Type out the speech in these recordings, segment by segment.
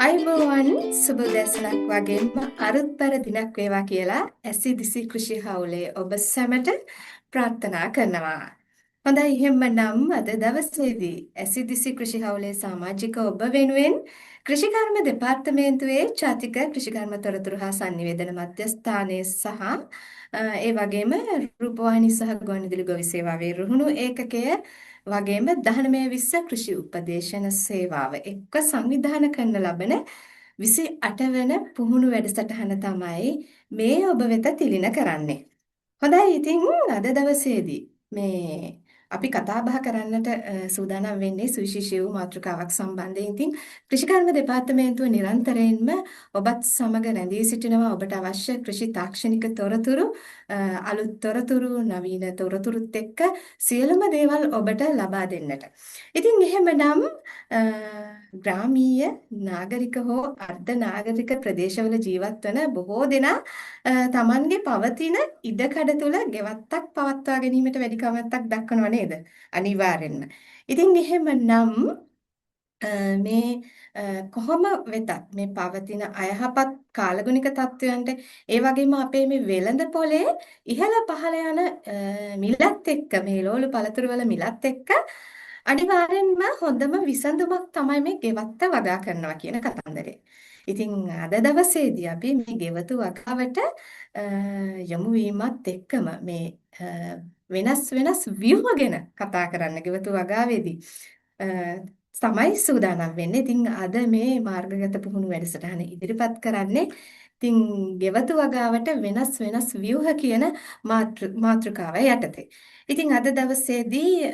අයිබෝවන් සුබ දැසනක් වගේම අරුත්බර දිනක් වේවා කියලා ඇසිදිසි කෘෂි හවුලේ ඔබ සැමට ප්‍රාර්ථනා කරනවා. හොඳයි එහෙමනම් අද දවසේදී ඇසිදිසි කෘෂි හවුලේ සමාජික ඔබ වෙනුවෙන් කෘෂිකර්ම දෙපාර්තමේන්තුවේ ජාතික කෘෂිකර්ම තොරතුරු හා sannivedana මධ්‍යස්ථානයේ සහ ඒ වගේම රූපවාහිනී සහ ගුවන්විදුලි ගොවි සේවාවේ රුහුණු ඒකකය වගේම 1920 කෘෂි උපදේශන සේවාව එක්ක සංවිධානය කරන ලබන 28 වන පුහුණු වැඩසටහන තමයි මේ ඔබ වෙත තිලින කරන්නේ. හොඳයි ඉතින් අද දවසේදී මේ අපි කතා බහ කරන්නට සූදානම් වෙන්නේ සුවිශේෂී වූ මාතෘකාවක් සම්බන්ධයෙන්. ඉතින් කෘෂිකර්ම දෙපාර්තමේන්තුව නිරන්තරයෙන්ම ඔබත් සමග රැඳී සිටිනවා ඔබට අවශ්‍ය කෘෂි තාක්ෂණික තොරතුරු අලුත් තොරතුරු නවීන තොරතුරුත් එක්ක සියලුම දේවල් ඔබට ලබා දෙන්නට. ඉතින් එහෙමනම් ග්‍රාමීය නාගරික හෝ අර්ධ නාගරික ප්‍රදේශවල ජීවත් වන බොහෝ දෙනා තමන්ගේ පවතින ඉඩකඩ තුල ගෙවත්තක් පවත්වා ගැනීමට වැඩි කැමැත්තක් දක්වනව නේද? අනිවාර්යෙන්ම. ඉතින් එහෙමනම් මේ කොහොම වෙතත් මේ පවතින අයහපත් කාලගුණික තත්වයන්ට ඒ වගේම අපේ මේ වෙළඳ පොලේ ඉහළ පහළ යන මිලත් එක්ක මේ ලෝලු පළතුරු වල මිලත් එක්ක අනිවාර්යෙන්ම හොඳම විසඳුමක් තමයි මේ ගෙවත්ත වගා කරනවා කියන කතන්දරේ. ඉතින් අද දවසේදී අපි මේ ගෙවතු වගාවට යොමු වීමත් එක්කම මේ වෙනස් වෙනස් ව්‍යුහ ගැන කතා කරන්න ගෙවතු වගාවේදී තමයි සූදානම් වෙන්නේ. ඉතින් අද මේ මාර්ගගත පුහුණු වැඩසටහන ඉදිරිපත් කරන්නේ ඉතින් ගෙවතු වගාවට වෙනස් වෙනස් ව්‍යුහ කියන මාතෘකාව යටතේ. ඉතින් අද දවසේදී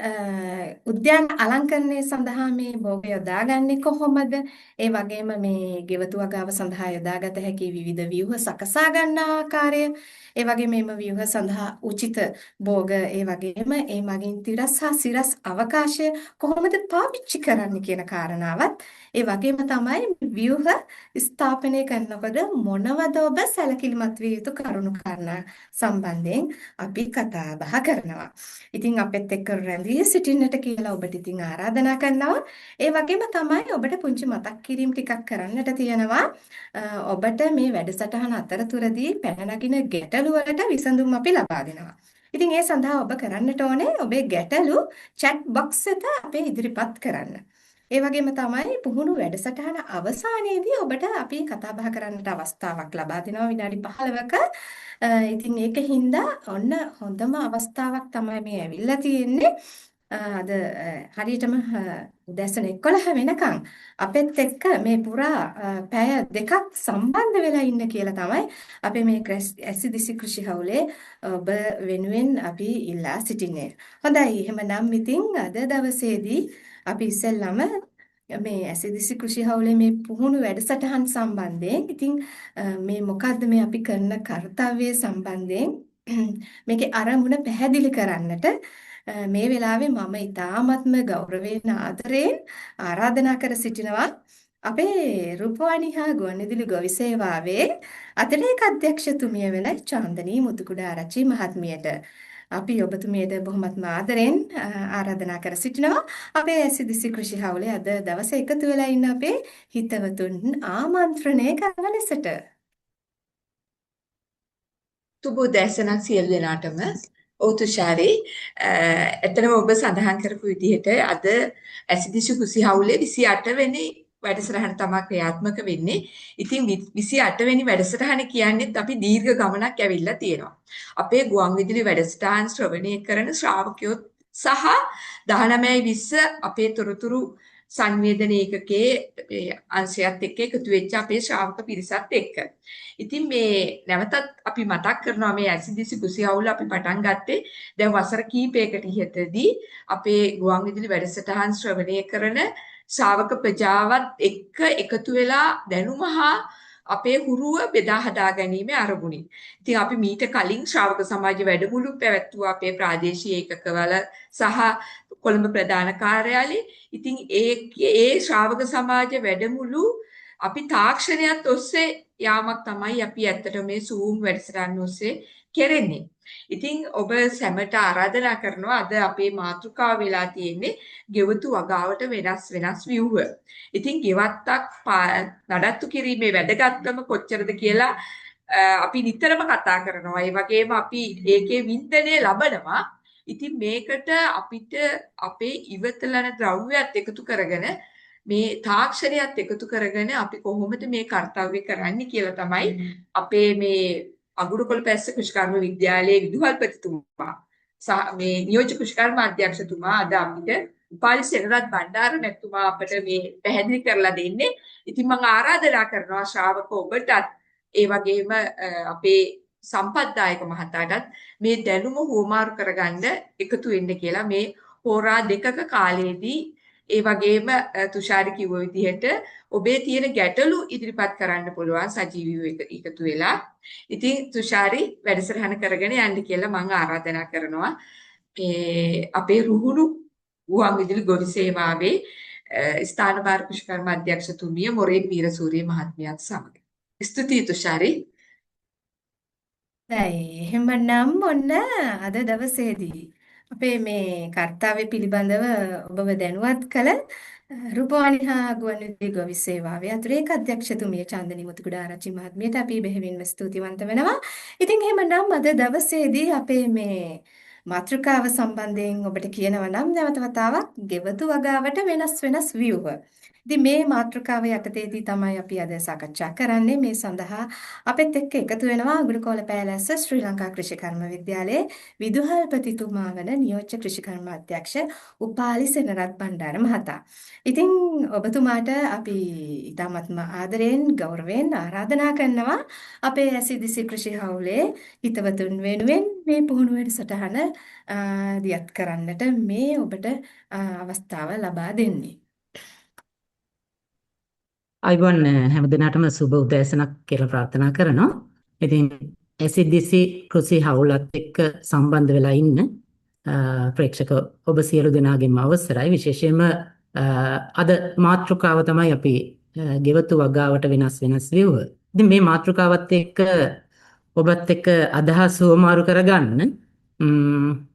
උද්‍යාන අලංකරණය සඳහා මේ භෝග යොදාගන්නේ කොහොමද? ඒ වගේම මේ ගෙවතු වගාව සඳහා යොදාගත හැකි විවිධ ව්‍යුහ සකසා ගන්න ආකාරය, ඒ වගේම මේම ව්‍යුහ සඳහා උචිත භෝග, ඒ වගේම ඒ මගින් තිරස් හා සිරස් අවකාශය කොහොමද පාවිච්චි කරන්න කියන කාරණාවත්, ඒ වගේම තමයි ව්‍යුහ ස්ථාපනය කරනකොට මොනවද ඔබ සැලකිලිමත් විය යුතු කරුණු කාරණා සම්බන්ධයෙන් අපි කතා බහ කරනවා. ඉතින් අපෙත් එක්ක රැඳී සිටින්නට කියලා ඔබට ඉතින් ආරාධනා කරනවා. ඒ වගේම තමයි ඔබට පුංචි මතක් කිරීම ටිකක් කරන්නට තියෙනවා. ඔබට මේ වැඩසටහන අතරතුරදී පැන නගින ගැටලු වලට විසඳුම් අපි ලබා දෙනවා. ඉතින් ඒ සඳහා ඔබ කරන්නට ඕනේ ඔබේ ගැටලු chat box එකට අපේ ඉදිරිපත් කරන්න. ඒ වගේම තමයි පුහුණු වැඩසටහන අවසානයේදී ඔබට අපි කතා බහ කරන්නට අවස්ථාවක් ලබා දෙනවා විනාඩි 15ක. ඉතින් ඒකින්ද ඔන්න හොඳම අවස්ථාවක් තමයි මේ ඇවිල්ලා තියෙන්නේ. අද හරියටම උදැසන 11 වෙනකන් අපෙත් එක්ක මේ පුරා පැය දෙකක් සම්බන්ධ වෙලා ඉන්න කියලා තමයි අපි මේ ඇසිදිසි කෘෂි හවුලේ ඔබ වෙනුවෙන් අපි ඉල්ලා සිටින්නේ. හොඳයි එහෙමනම් ඉතින් අද දවසේදී අපි ඉස්සෙල්ලම මේ ඇසිදිසි කෘෂි හවුලේ මේ පුහුණු වැඩසටහන් සම්බන්ධයෙන් ඉතින් මේ මොකද්ද මේ අපි කරන කාර්යය සම්බන්ධයෙන් මේකේ අරමුණ පැහැදිලි කරන්නට මේ වෙලාවේ මම ඊ타ත්ම ගෞරවයෙන් ආදරයෙන් ආරාධනා කර සිටිනවා අපේ රූපවාහිනී හා ගුවන්විදුලි ගොවි සේවාවේ අතිරේක අධ්‍යක්ෂතුමිය වෙන චාන්දනී මුතුකුඩාරච්චි මහත්මියට අපි ඔබතුමියට බොහොමත්ම ආදරෙන් ආරාධනා කර සිටිනවා අපේ ඇසිදිසි කෘෂි හවුලේ අද දවසේ එකතු වෙලා ඉන්න අපේ හිතවතුන් ආමන්ත්‍රණය කරන ලෙසට. සුබ දැසනක් සියලු දෙනාටම. ඔතුෂාරි එතනම ඔබ සඳහන් කරපු විදිහට අද ඇසිදිසි කෘෂි හවුලේ 28 වෙනි වැඩසටහන තමයි ක්‍රියාත්මක වෙන්නේ. ඉතින් 28 වෙනි වැඩසටහන කියන්නේත් අපි දීර්ඝ ගමනක් ඇවිල්ලා තියෙනවා. අපේ ගුවන්විදුලි වැඩසටහන් ශ්‍රවණය කරන ශ්‍රාවකයෝ සහ 1920 අපේ තොරතුරු සංවේදන ඒකකයේ අංශයත් එක්ක එකතු වෙච්ච අපේ ශ්‍රාවක පිරිසත් එක්ක. ඉතින් මේ නැවතත් අපි මතක් කරනවා මේ ඇසිදිසි කෘෂි හවුල අපි පටන් ගත්තේ දැන් වසර කිහිපයකට ඉහතදී අපේ ගුවන්විදුලි වැඩසටහන් ශ්‍රවණය කරන ශ්‍රාවක ප්‍රජාවත් එක්ක එකතු වෙලා දැනුම හා අපේ හුරුව බෙදා හදා ගැනීම අරමුණින්. ඉතින් අපි මීට කලින් ශ්‍රාවක සමාජ වැඩමුළු පැවැත්වුවා අපේ ප්‍රාදේශීය ඒකකවල සහ කොළඹ ප්‍රධාන කාර්යාලයේ. ඉතින් ඒ ශ්‍රාවක සමාජ වැඩමුළු අපි තාක්ෂණයත් ඔස්සේ යාමක් තමයි අපි ඇත්තට මේ Zoom වැඩසටහන ඔස්සේ කෙරෙන්නේ. ඉතින් ඔබ සැමට ආරාධනා කරනවා අද අපේ මාතෘකාව වෙලා තියෙන්නේ ගෙවතු වගාවට වෙනස් වෙනස් ව්‍යුහ. ඉතින් ගෙවත්තක් නඩත්තු කිරීමේ වැදගත්කම කොච්චරද කියලා අපි නිතරම කතා කරනවා. ඒ වගේම අපි ඒකේ වින්දනය ලබනවා. ඉතින් මේකට අපිට අපේ ඉවතලන ද්‍රව්‍යات එකතු කරගෙන මේ තාක්ෂණයත් එකතු කරගෙන අපි කොහොමද මේ කාර්යය කරන්නේ කියලා තමයි අපේ මේ අගුරුකොළ පැස්ස කෘෂිකර්ම විද්‍යාලයේ විදුහල්පතිතුමා සහ මේ නියෝජ්‍ය කෘෂිකර්ම අධ්‍යක්ෂතුමා අද අපිට උපාලි සෙනරත් බණ්ඩාර මැතිතුමා අපිට මේ පැහැදිලි කරලා දෙන්නේ. ඉතින් මම ආරාධනා කරනවා ශ්‍රාවක ඔබටත් ඒ වගේම අපේ සම්පත්දායක මහතාටත් මේ දැනුම හුවමාරු කරගන්න එකතු වෙන්න කියලා මේ හෝරා දෙකක කාලයේදී ඒ වගේම තුෂාරි කිව්ව විදිහට ඔබේ තියෙන ගැටලු ඉදිරිපත් කරන්න පුළුවන් සජීවීව එකතු වෙලා. ඉතින් තුෂාරි වැඩසටහන කරගෙන යන්න කියලා මම ආරාධනා කරනවා. අපේ රුහුණු ගුවන් විදුලි ගොවි සේවාවේ ස්ථානභාර කෘෂිකර්ම අධ්‍යක්ෂතුමිය මොරේන් වීරසූරිය මහත්මියත් සමග. ස්තුතියි තුෂාරි. එහෙමනම් ඔන්න අද දවසේදී අපේ මේ කාර්යය පිළිබඳව ඔබව දැනුවත් කළ රූපවාහිනී හා ගුවන්විදුලි ගොවි සේවාවේ අතිරේක අධ්‍යක්ෂතුමිය චන්දනි මුතුකුඩාරච්චි මහත්මියට අපි බෙහෙවින්ම ස්තුතිවන්ත වෙනවා. ඉතින් එහෙමනම් අද දවසේදී අපේ මේ මාතෘකාව සම්බන්ධයෙන් ඔබට කියනවා නම් නැවත වතාවක් ගෙවතු වගාවට වෙනස් ව්‍යුහ. ඉතින් මේ මාතෘකාව යටතේදී තමයි අපි අද සාකච්ඡා කරන්නේ. මේ සඳහා අපෙත් එක්ක එකතු වෙනවා අගුරුකෝල පෑලැස්ස ශ්‍රී ලංකා කෘෂිකර්ම විද්‍යාලයේ විදුහල්පතිතුමා වන නියෝජ්‍ය කෘෂිකර්ම අධ්‍යක්ෂ උපාලි සෙනරත් බණ්ඩාර මහතා. ඉතින් ඔබතුමාට අපි ඉතාමත්ම ආදරයෙන් ගෞරවයෙන් ආරාධනා කරනවා අපේ ඇසිදිසි කෘෂි හවුලේ හිතවතුන් වෙනුවෙන් මේ පුහුණු වැඩසටහන දියත් කරන්නට මේ ඔබට අවස්ථාව ලබා දෙන්නේ. අයිබෝන් හැමදිනාටම සුබ උදෑසනක් කියලා ප්‍රාර්ථනා කරනවා. ඉතින් SCDC කෘෂි හවුලත් එක්ක සම්බන්ධ වෙලා ඉන්න ප්‍රේක්ෂක ඔබ සියලු දෙනාගේම අවසරයි. විශේෂයෙන්ම අද මාතෘකාව තමයි අපි ගෙවතු වගාවට වෙනස් ව්‍යුහ. ඉතින් මේ මාතෘකාවත් එක්ක ඔබත් එක්ක අදහස් වමාරු කරගන්න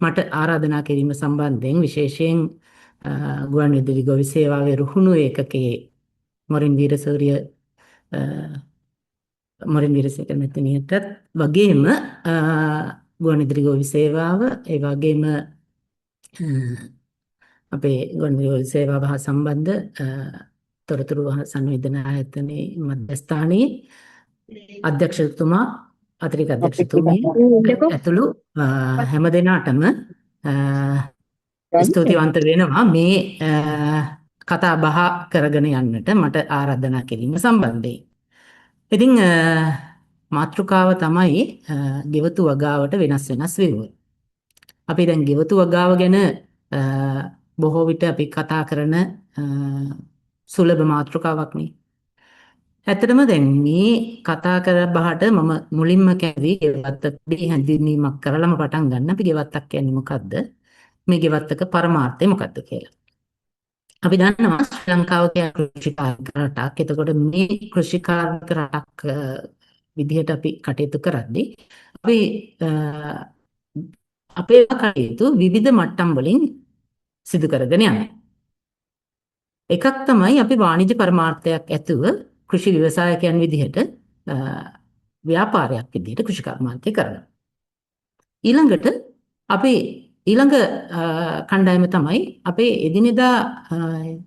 මට ආරාධනා කිරීම සම්බන්ධයෙන් විශේෂයෙන් ගුවන් විදුලි ගොවි සේවාවේ රුහුණු ඒකකයේ මොරින් වීරසූරිය මැතිණියටත් වගේම ගුවන් විදුලි ගොවි සේවාව ඒ වගේම අපේ ගුවන් විදුලි ගොවි සේවාව හා සම්බන්ධ තොරතුරු සංවේදනා ආයතනයේ මධ්‍යස්ථානයේ අධ්‍යක්ෂතුමා අතිරේක අධ්‍යක්ෂතුමිය ඇතුළු හැම දෙනාටම ස්තුතිවන්ත වෙනවා මේ කතා බහ කරගෙන යන්නට මට ආරාධනා කිරීම සම්බන්ධයෙන්. ඉතින් මාතෘකාව තමයි ගෙවතු වගාවට වෙනස් ව්‍යුහ. අපි දැන් ගෙවතු වගාව ගැන බොහෝ විට අපි කතා කරන සුලභ මාතෘකාවක් නේ. ඇත්තටම දැන් මේ කතා කර බහට මම මුලින්ම කැවි ගෙවත්තකදී හැඳින්වීමක් කරලම පටන් ගන්න. අපි ගෙවත්තක් කියන්නේ මොකද්ද? මේ ගෙවත්තක පරමාර්ථය මොකද්ද කියලා. අපි දන්නවා ශ්‍රී ලංකාව කියන්නේ කෘෂිකාර්මික රටක්. එතකොට මේ කෘෂිකාර්මික රටක් විදිහට අපි කටයුතු කරද්දී අපි අපේ කටයුතු විවිධ මට්ටම් වලින් සිදු කරගෙන යනවා. එකක් තමයි අපි වාණිජ පරමාර්ථයක් ඇතුව කෘෂි ව්‍යවසායකයන් විදිහට ව්‍යාපාරයක් විදිහට කෘෂිකර්මාන්තය කරනවා. ඊළඟට අපි ඊළඟ කණ්ඩායම තමයි අපේ එදිනෙදා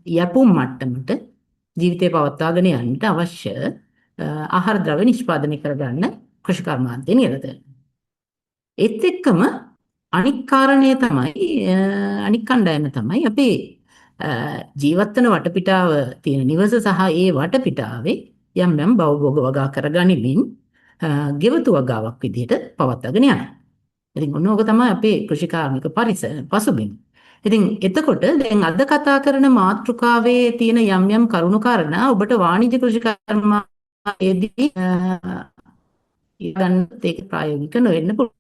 යැපුම් මට්ටමට ජීවිතය පවත්වාගෙන යන්නට අවශ්‍ය ආහාර ද්‍රව්‍ය නිෂ්පාදනය කරගන්න කෘෂිකර්මාන්තයේ නිරත වෙනවා. ඒත් එක්කම අනික් කාරණය තමයි අනික් කණ්ඩායම තමයි අපේ ජීවත් වෙන වටපිටාව තියෙන නිවස සහ ඒ වටපිටාවේ යම් භවභෝග වගා කරගනිමින් ගෙවතු වගාවක් විදිහට පවත්වාගෙන යනවා. ඉතින් ඔන්නෝක තමයි අපේ කෘෂිකාර්මික පසුබිම. ඉතින් එතකොට දැන් අද කතා කරන මාතෘකාවේ තියෙන යම් කරුණු කාරණා ඔබට වාණිජ්‍ය කෘෂිකර්මායේදී ගන්නත් ඒක ප්‍රායෝගික නොවෙන්න පුළුවන්.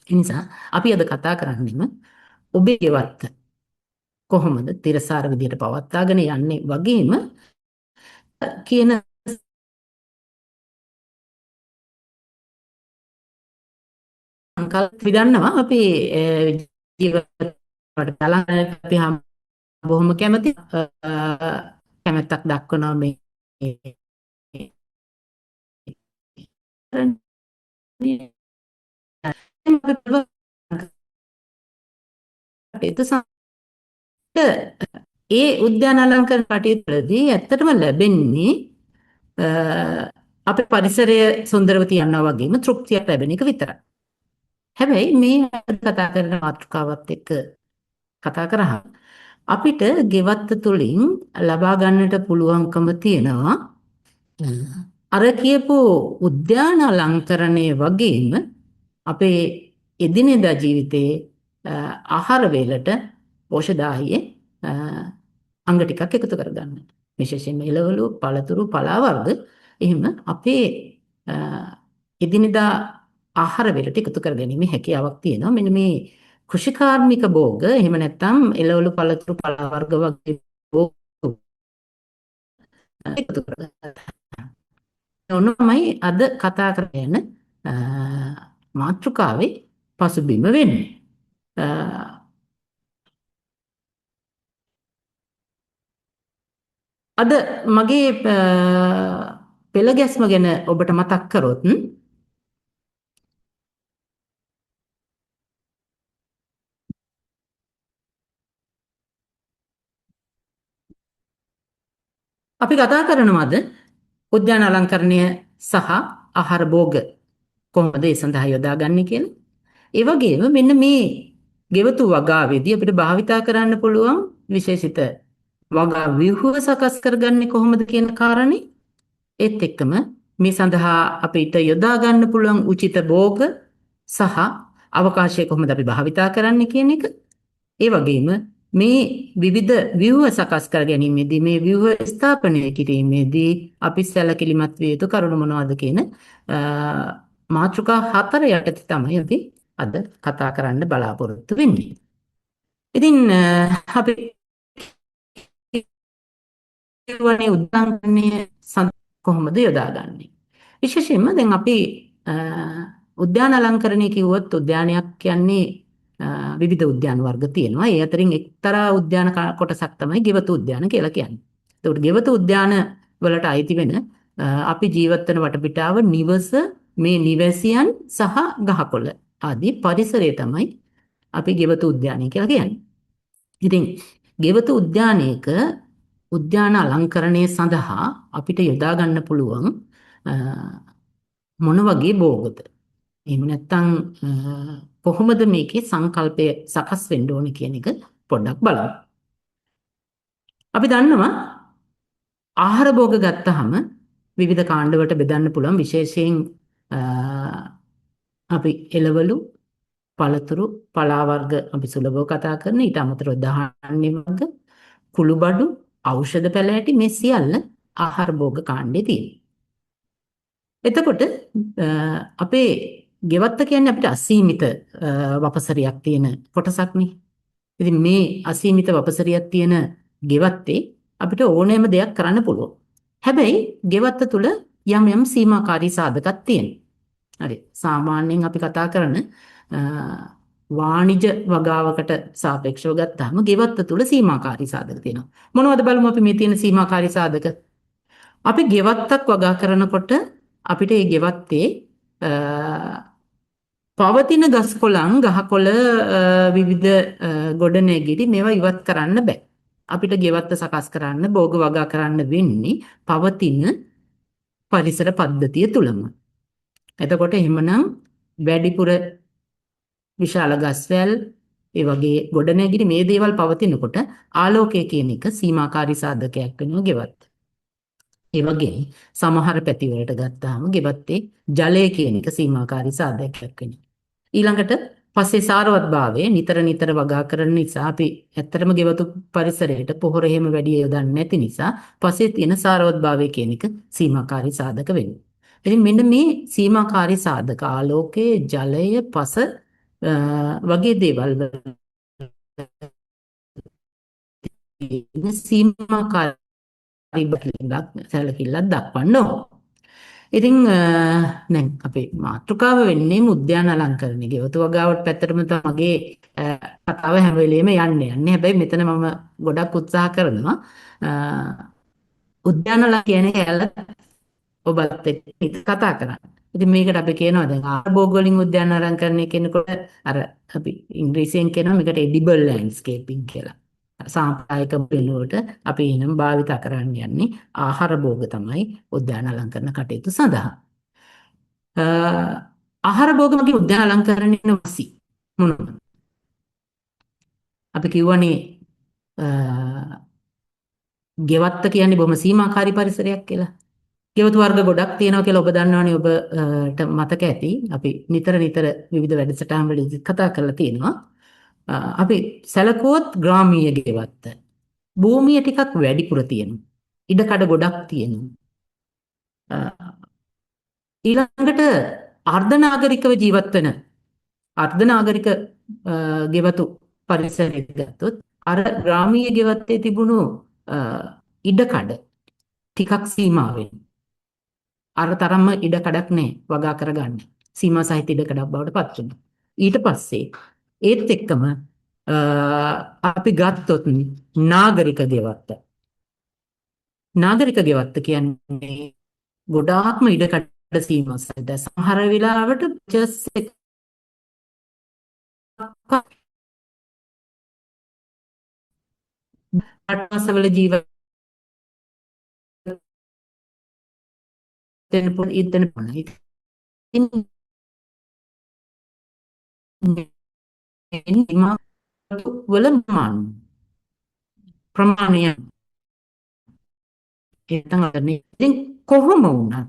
ඒ නිසා අපි අද කතා කරන්නේම ඔබේ ගෙවත්ත කොහොමද තිරසාර විදිහට පවත්වාගෙන යන්නේ වගේම කියන සංකල්ප විදන්නවා අපි ජීවිතයට බලන්න අපි බොහොම කැමති කැමැත්තක් දක්වනවා මේ ඒ උද්‍යාන අලංකරණ කටයුතුවලදී ඇත්තටම ලැබෙන්නේ අපේ පරිසරය සුන්දරව තියනවා වගේම තෘප්තියක් ලැබෙන එක විතරයි. හැබැයි මේ කතා කරන මාතෘකාවත් එක්ක කතා කරා අපිට ගෙවත්ත තුළින් ලබා ගන්නට පුළුවන්කම තියෙනවා අර කියපු උද්‍යාන අලංකරණය වගේම අපේ එදිනෙදා ජීවිතයේ ආහාර වේලට පෝෂදායී අංග ටිකක් එකතු කරගන්න. විශේෂයෙන්ම එළවලු, පළතුරු, පලා වර්ග එහෙම අපේ එදිනෙදා ආහාර වේලට එකතු කරගැනීමේ හැකියාවක් තියෙනවා. මෙන්න මේ කෘෂිකාර්මික භෝග එහෙම නැත්නම් එළවලු, පළතුරු, පලා වර්ග වගේ භෝග එකතු කරගන්න. ඔන්නමයි අද කතා කරගෙන මාතෘකාවේ පසුබිම වෙන්නේ. අද මගේ පෙළ ගැස්ම ගැන ඔබට මතක් කරොත් අපි කතා කරනවාද උද්‍යාන අලංකරණය සහ ආහාර භෝග කොහොමද ඒ සඳහා යොදාගන්නේ කියලා. ඒ වගේම මෙන්න මේ ගෙවතු වගාවේදී අපිට භාවිතා කරන්න පුළුවන් විශේෂිත වගා ව්‍යුහව සකස් කරගන්නේ කොහොමද කියන කාරණේ ඒත් එක්කම මේ සඳහා අපිට යොදා ගන්න පුළුවන් උචිත භෝග සහ අවකාශය කොහොමද අපි භාවිතා කරන්නේ කියන එක. ඒ වගේම මේ විවිධ ව්‍යුහ සකස් කර ගැනීමේදී මේ ව්‍යුහ ස්ථාපනය කිරීමේදී අපි සැලකිලිමත් විය යුතු කරුණු මොනවද කියන මාතෘකා 4 යටතේ තමයි අපි අද කතා කරන්න බලාපොරොත්තු වෙන්නේ. ඉතින් අපි වනේ උද්‍යානකරණය කොහොමද යොදාගන්නේ? විශේෂයෙන්ම දැන් අපි උද්‍යාන අලංකරණය කිව්වොත් උද්‍යානයක් කියන්නේ විවිධ උද්‍යාන වර්ග තියෙනවා. ඒ අතරින් එක්තරා උද්‍යාන කොටසක් තමයි ගෙවතු උද්‍යාන කියලා කියන්නේ. ඒකට ගෙවතු උද්‍යාන වලට අයිති වෙන අපි ජීවත් වෙන වටපිටාව නිවස, මේ නිවැසියන් සහ ගහකොළ ආදී පරිසරය තමයි අපි ගෙවතු උද්‍යානය කියලා කියන්නේ. ඉතින් ගෙවතු උද්‍යානයක උද්‍යාන අලංකරණය සඳහා අපිට යොදා ගන්න පුළුවන් මොන වගේ භෝගද? එහෙම නැත්නම් කොහොමද මේකේ සංකල්පය සකස් වෙන්න ඕනේ කියන එක පොඩ්ඩක් බලමු. අපි දන්නවා ආහාර භෝග ගත්තාම විවිධ කාණ්ඩවලට බෙදන්න පුළුවන්. විශේෂයෙන් අපි එළවලු, පළතුරු, පලා වර්ග අපි සුලභව කතා කරන ඊට අමතරව ධාන්‍ය වර්ග, කුළුබඩු, ඖෂධ පැලෑටි මේ සියල්ල ආහාර භෝග කාණ්ඩේ තියෙනවා. එතකොට අපේ ගෙවත්ත කියන්නේ අපිට අසීමිත වපසරියක් තියෙන කොටසක් නේ. ඉතින් මේ අසීමිත වපසරියක් තියෙන ගෙවත්තේ අපිට ඕනෑම දෙයක් කරන්න පුළුවන්. හැබැයි ගෙවත්ත තුල යම් යම් සීමාකාරී සාධකක් තියෙනවා. හරි. සාමාන්‍යයෙන් අපි කතා කරන වාණිජ වගාවකට සාපේක්ෂව ගත්තාම ගෙවත්ත තුල සීමාකාරී සාධක තියෙනවා. මොනවද බලමු අපි මේ තියෙන සීමාකාරී සාධක. අපි ගෙවත්තක් වගා කරනකොට අපිට මේ ගෙවත්තේ පවතින ගස්කොළන්, ගහකොළ, විවිධ ගොඩනැගිලි මේවා ඉවත් කරන්න බෑ. අපිට ගෙවත්ත සකස් කරන්න, භෝග වගා කරන්න වෙන්නේ පවතින පරිසර පද්ධතිය තුලම. එතකොට එහෙමනම් වැඩිපුර විශාල ගස්වැල්, ඒ වගේ ගොඩනැගිලි මේ දේවල් පවතිනකොට ආලෝකය කියන එක සීමාකාරී සාධකයක් වෙනවා ගෙවත්ත. ඒ වගේ සමහර පැති වලට ගත්තාම ගෙවත්තේ ජලය කියන එක සීමාකාරී සාධකයක් වෙනවා. ඊළඟට පස්සේ සාරවත්භාවය නිතර වගා කරන නිසා අපි ඇත්තටම ගෙවතු පරිසරයට පොහොර එහෙම වැඩි යොදන්නේ නැති නිසා පස්සේ තියෙන සාරවත්භාවය කියන එක සීමාකාරී සාධක වෙනවා. ඉතින් මෙන්න මේ සීමාකාරී සාධක ආලෝකයේ, ජලය, පස වගේ දේවල් සීමාකාරී සැලකිල්ලක් දක්වන්න ඕන. ඉතින් දැන් අපේ මාතෘකාව වෙන්නේ උද්‍යාන අලංකරණය. ගෙවතු වගාවට පැත්තටම තමයි කතාව හැම වෙලෙම යන්නේ. හැබැයි මෙතන මම ගොඩක් උත්සාහ කරනවා උද්‍යාන කියන්නේ කැලල ඔබත් එක්ක කතා කරන්න. ඉතින් මේකට අපි කියනවා දැන් ආභෝග වලින් උද්‍යාන අලංකරණය කියනකොට අර අපි ඉංග්‍රීසියෙන් කියනවා මේකට edible landscaping කියලා. සාම්ප්‍රදායික වෙනුවට අපි එනම් භාවිත කරන්න යන්නේ ආහාර භෝග තමයි උද්‍යාන අලංකරණ කටයුතු සඳහා. ආහාර භෝග මගින් උද්‍යාන අලංකරණය වසි මොනවද? අපි කියවනේ ගෙවත්ත කියන්නේ බොහොම සීමාකාරී පරිසරයක් කියලා. ගෙවතු වර්ග ගොඩක් තියෙනවා කියලා ඔබ දන්නවනේ ඔබට මතක ඇති. අපි නිතර විවිධ වැඩසටහන් වලදී කතා කරලා තියෙනවා. අපි සැලකුවොත් ග්‍රාමීය ගෙවත්ත. භූමිය ටිකක් වැඩිපුර තියෙනවා. ඉඩකඩ ගොඩක් තියෙනවා. ඊළඟට අර්ධනාගරිකව ජීවත් වෙන අර්ධනාගරික ගෙවතු පරිසරයක ගත්තොත් අර ග්‍රාමීය ගෙවත්තේ තිබුණු ඉඩකඩ ටිකක් සීමා වෙනවා. අර තරම්ම ඉඩකඩක් නැහැ වගා කරගන්න. සීමා සහිත ඉඩකඩක් බවට පත් වෙනවා. ඊට පස්සේ ඒත් එක්කම අපි ගත්තොත් නාගරික ගෙවත්ත. නාගරික ගෙවත්ත කියන්නේ ගොඩාක්ම ඉඩකඩ සීමා සහිත. සමහර වෙලාවට just එකක් පාටවල ජීවත් වෙන පුළුවන් ඉදෙන පුළුවන්. වල ප්‍රමාණය ඉතින් කොහොම වුණත්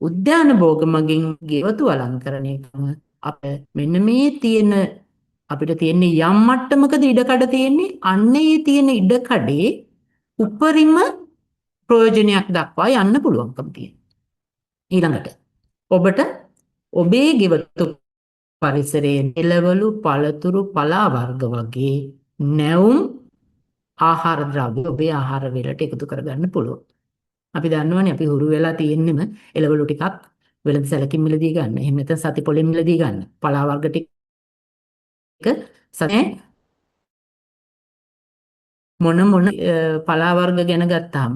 උද්‍යාන භෝග මගින් ගෙවතු අලංකරණය කරන අප මෙන්න මේ තියෙන අපිට තියෙන්නේ යම් මට්ටමකද ඉඩකඩ තියෙන්නේ අන්නේ තියෙන ඉඩකඩේ උපරිම ප්‍රයෝජනයක් දක්වා යන්න පුළුවන්කම තියෙනවා. ඊළඟට ඔබට ඔබේ ගෙවතු පරිසරයේ එළවලු පළතුරු පලා වර්ග වගේ නැවුම් ආහාර ද්‍රව්‍ය ඔබේ ආහාර වේලට එකතු කරගන්න පුළුවන්. අපි දන්නවනේ අපි හුරු වෙලා තියෙන්නෙම එළවලු ටිකක් වෙළඳ සැලකින් මිලදී ගන්න. එහෙම නැත්නම් සති පොලෙන් මිලදී ගන්න. පලා වර්ග ටික සතේ මොන පලා වර්ග ගැන ගත්තාම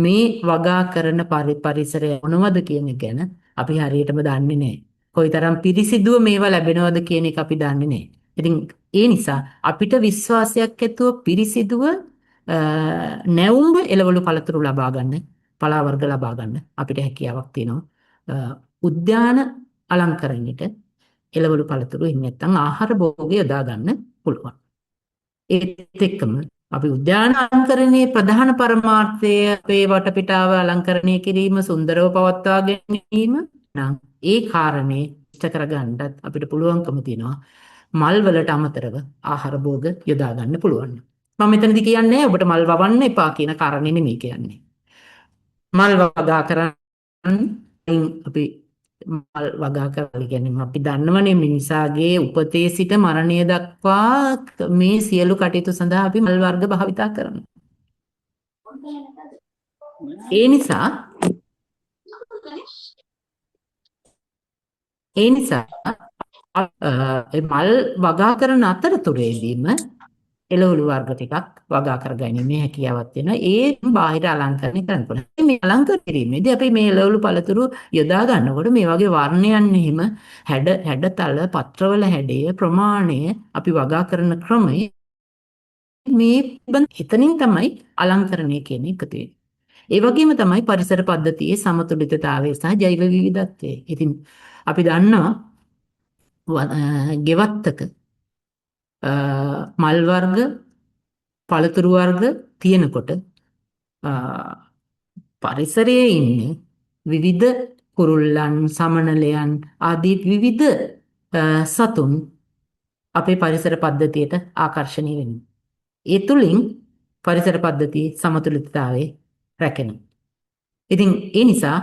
මේ වගා කරන පරිසරය මොනවද කියන එක ගැන අපි හරියටම දන්නේ නැහැ. කොයිතරම් පිරිසිදුව මේවා ලැබෙනවද කියන එක අපි දන්නේ නැහැ. ඉතින් ඒ නිසා අපිට විශ්වාසයක් ඇතුව පිරිසිදුව නැවුම් එළවලු පළතුරු ලබා ගන්න, පලා වර්ග ලබා ගන්න අපිට හැකියාවක් තියෙනවා. උද්‍යාන අලංකරණයට එළවලු පළතුරු එහෙම නැත්නම් ආහාර භෝගය යොදා ගන්න පුළුවන්. ඒත් එක්කම අපි උද්‍යාන අලංකරණයේ ප්‍රධාන පරමාර්ථය අපේ වටපිටාව අලංකරණය කිරීම, සුන්දරව පවත්වා ගැනීම නම් ඒ කාරණේ ඉෂ්ට කරගන්නත් අපිට පුළුවන්කම තියෙනවා. මල් වලට අමතරව ආහාර භෝග යොදා ගන්න පුළුවන්. මම මෙතනදී කියන්නේ ඔබට මල් වවන්න එපා කියන කාරණේ නෙමෙයි කියන්නේ. මල් වගා කරන්න අපි මල් වගා කරලා කියන්නේ අපි දන්නවනේ මිනිසාගේ උපතේ සිට මරණය දක්වා මේ සියලු කටයුතු සඳහා අපි මල් වර්ග භාවිතා කරනවා. ඒ නිසා මල් වගා කරන අතරතුරේදීම එළවලු වර්ග ටිකක් වගා කරගැනීමේ හැකියාවක් තියෙනවා. ඒ බාහිර අලංකරණය කරනකොට මේ අලංකරණය කිරීමේදී අපි මේ එළවලු පළතුරු යොදා ගන්නකොට මේ වගේ වර්ණයන් එහෙම හැඩතල පත්‍රවල හැඩය ප්‍රමාණය අපි වගා කරන ක්‍රමය මේ එතනින් තමයි අලංකරණය කියන එක තියෙන්නේ. ඒ වගේම තමයි පරිසර පද්ධතියේ සමතුලිතතාවය සහ ජෛව විවිධත්වය. ඉතින් අපි දන්නවා ගෙවත්තක මල් වර්ග පළතුරු වර්ග තියෙනකොට පරිසරයේ ඉන්නේ විවිධ කුරුල්ලන් සමනලයන් ආදී විවිධ සතුන් අපේ පරිසර පද්ධතියට ආකර්ෂණීය වෙනවා. ඒ තුලින් පරිසර පද්ධතියේ සමතුලිතතාවය රැකෙනවා. ඉතින් ඒ නිසා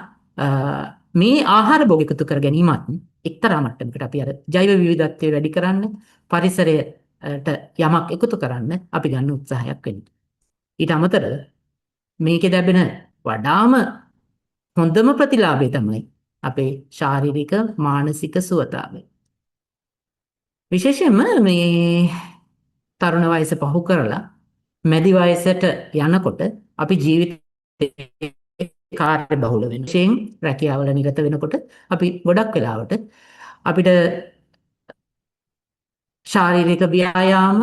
මේ ආහාර භෝග එකතු කර ගැනීමත් එක්තරා මට්ටමකට අපි අර ජෛව විවිධත්වය වැඩි කරන්න පරිසරයට යමක් එකතු කරන්න අපි ගන්න උත්සාහයක් වෙනවා. ඊට අමතරව මේකේ ලැබෙන වඩාම හොඳම ප්‍රතිලාභය තමයි අපේ ශාරීරික මානසික සුවතාවය. විශේෂයෙන්ම මේ තරුණ වයස පහු කරලා මැදි වයසට යනකොට අපි ජීවිතේ කාර්ය බහුල වෙන. විශේෂයෙන් රැකියාවල නිරත වෙනකොට අපි ගොඩක් වෙලාවට අපිට ශාරීරික ව්‍යායාම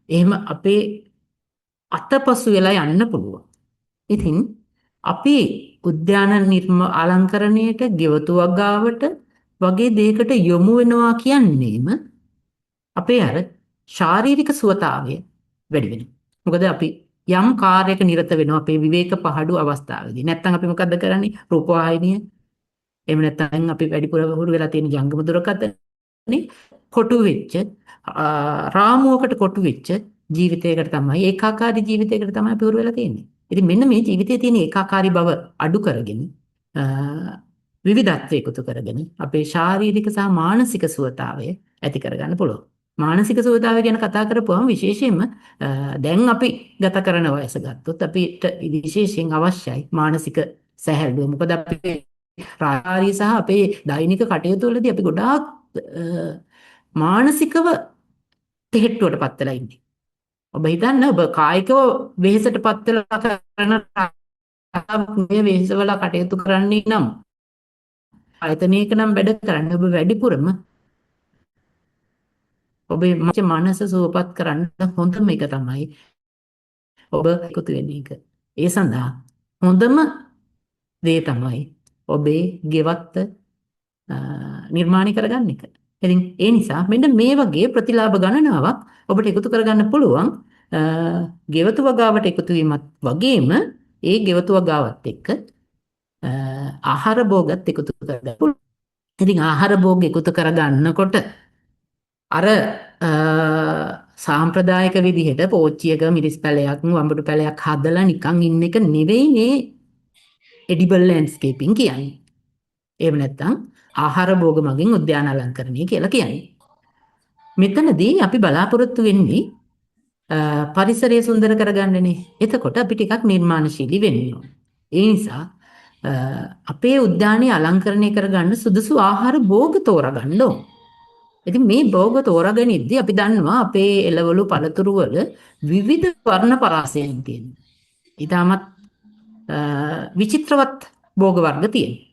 එහෙම අපේ අතපසු වෙලා යන්න පුළුවන්. ඉතින් අපි උද්‍යාන අලංකරණයට ගෙවතුවක් ගාවට වගේ දෙයකට යොමු වෙනවා කියන්නේම අපේ අර ශාරීරික සුවතාවය වැඩි වෙනවා. මොකද අපි යම් කාර්යයක නිරත වෙනවා අපේ විවේක පහඩු අවස්ථාවේදී. නැත්නම් අපි මොකද්ද කරන්නේ? රූපවාහිනිය. එහෙම නැත්නම් අපි වැඩිපුර හුරු වෙලා තියෙන ජංගම දුරකථනනේ කොටු වෙච්ච රාමුවකට කොටු වෙච්ච ජීවිතයකට තමයි ඒකාකාරී ජීවිතයකට තමයි අපි හුරු වෙලා තියෙන්නේ. ඉතින් මෙන්න මේ ජීවිතයේ තියෙන ඒකාකාරී බව අඩු කරගෙන විවිධත්වය එකතු කරගෙන අපේ ශාරීරික සහ මානසික සුවතාවය ඇති කරගන්න පුළුවන්. මානසික සුවතාවය ගැන කතා කරපුවම විශේෂයෙන්ම දැන් අපි ගත කරන වයස ගත්තොත් අපිට විශේෂයෙන් අවශ්‍යයි මානසික සැහැල්ලුව. මොකද අපේ රාජකාරී සහ අපේ දෛනික කටයුතු වලදී අපි ගොඩාක් මානසිකව තෙහෙට්ටුවටපත් වෙලා ඉන්නේ. ඔබ හිතන්න ඔබ කායිකව වෙහෙසටපත් වෙලා කරන මේ වෙහෙසවල කටයුතු කරන්නේ නම් ආයතනයක නම් වැඩ කරන්න ඔබ වැඩිපුරම ඔබේ මනස සුවපත් කරන්න හොඳම එක තමයි ඔබ එකතු වෙන එක. ඒ සඳහා හොඳම දේ තමයි ඔබේ ගෙවත්ත නිර්මාණය කරගන්න එක. ඉතින් ඒ නිසා මෙන්න මේ වගේ ප්‍රතිලාභ ගණනාවක් ඔබට එකතු කරගන්න පුළුවන් ගෙවතු වගාවට එකතු වීමත් වගේම ඒ ගෙවතු වගාවත් එක්ක ආහාර භෝගත් එකතු කරගන්න පුළුවන්. ඉතින් ආහාර භෝග එකතු කරගන්නකොට අර සාම්ප්‍රදායික විදිහට පෝච්චියක මිරිස් පැලයක් වඹඩු පැලයක් හදලා නිකන් ඉන්න එක නෙවෙයි මේ එඩිබල් ලෑන්ඩ්ස්කේපින් කියන්නේ. එහෙම නැත්නම් ආහාර භෝග මගින් උද්‍යාන අලංකරණය කියලා කියන්නේ. මෙතනදී අපි බලාපොරොත්තු වෙන්නේ පරිසරය සුන්දර කරගන්නනේ. එතකොට අපි ටිකක් නිර්මාණශීලී වෙන්න ඕනේ. ඒ නිසා අපේ උද්‍යානය අලංකරණය කරගන්න සුදුසු ආහාර භෝග තෝරගන්න ඕනේ. ඉතින් මේ භෝග තෝරාගෙනදී අපි දන්නවා අපේ එළවලු පළතුරු වල විවිධ වර්ණ පරාසයන් තියෙනවා. ඊටමත් විචිත්‍රවත් භෝග වර්ග තියෙනවා.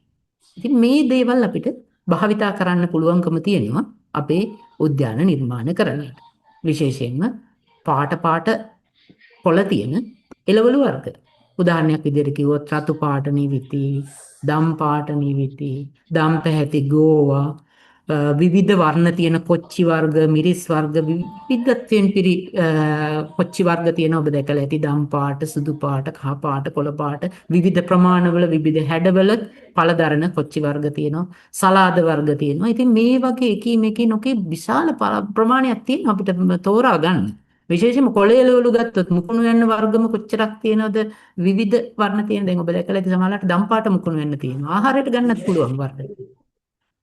ඉතින් මේ දේවල් අපිට භාවිතා කරන්න පුළුවන්කම තියෙනවා අපේ උද්‍යාන නිර්මාණ කරන්නට. විශේෂයෙන්ම පාට පොළ තියෙන එළවලු වර්ග. උදාහරණයක් විදිහට කිව්වොත් රතු පාට නිවිති, දම් පාට නිවිති, දම් පැහැති ගෝවා, විවිධ වර්ණ තියෙන කොච්චි වර්ග, මිරිස් වර්ග, විවිධත්වයෙන් පිරි කොච්චි වර්ග තියෙන ඔබ දැකලා ඇති. දම් පාට, සුදු පාට, කහ පාට, කොළ පාට, විවිධ ප්‍රමාණවල විවිධ හැඩවල පළදරන කොච්චි වර්ග තියෙනවා. සලාද වර්ග තියෙනවා. ඉතින් මේ වගේ එකින් ඔකේ විශාල ප්‍රමාණයක් තියෙනවා අපිට තෝරා ගන්න. විශේෂයෙන්ම කොළ එළවලු ගත්තොත් මුකුණු වෙන්න වර්ගම කොච්චරක් තියෙනවද? විවිධ වර්ණ තියෙන. දැන් ඔබ දැකලා ඇති සමහරවිට දම් පාට මුකුණු වෙන්න තියෙනවා. ආහාරයට ගන්නත් පුළුවන් වර්ග.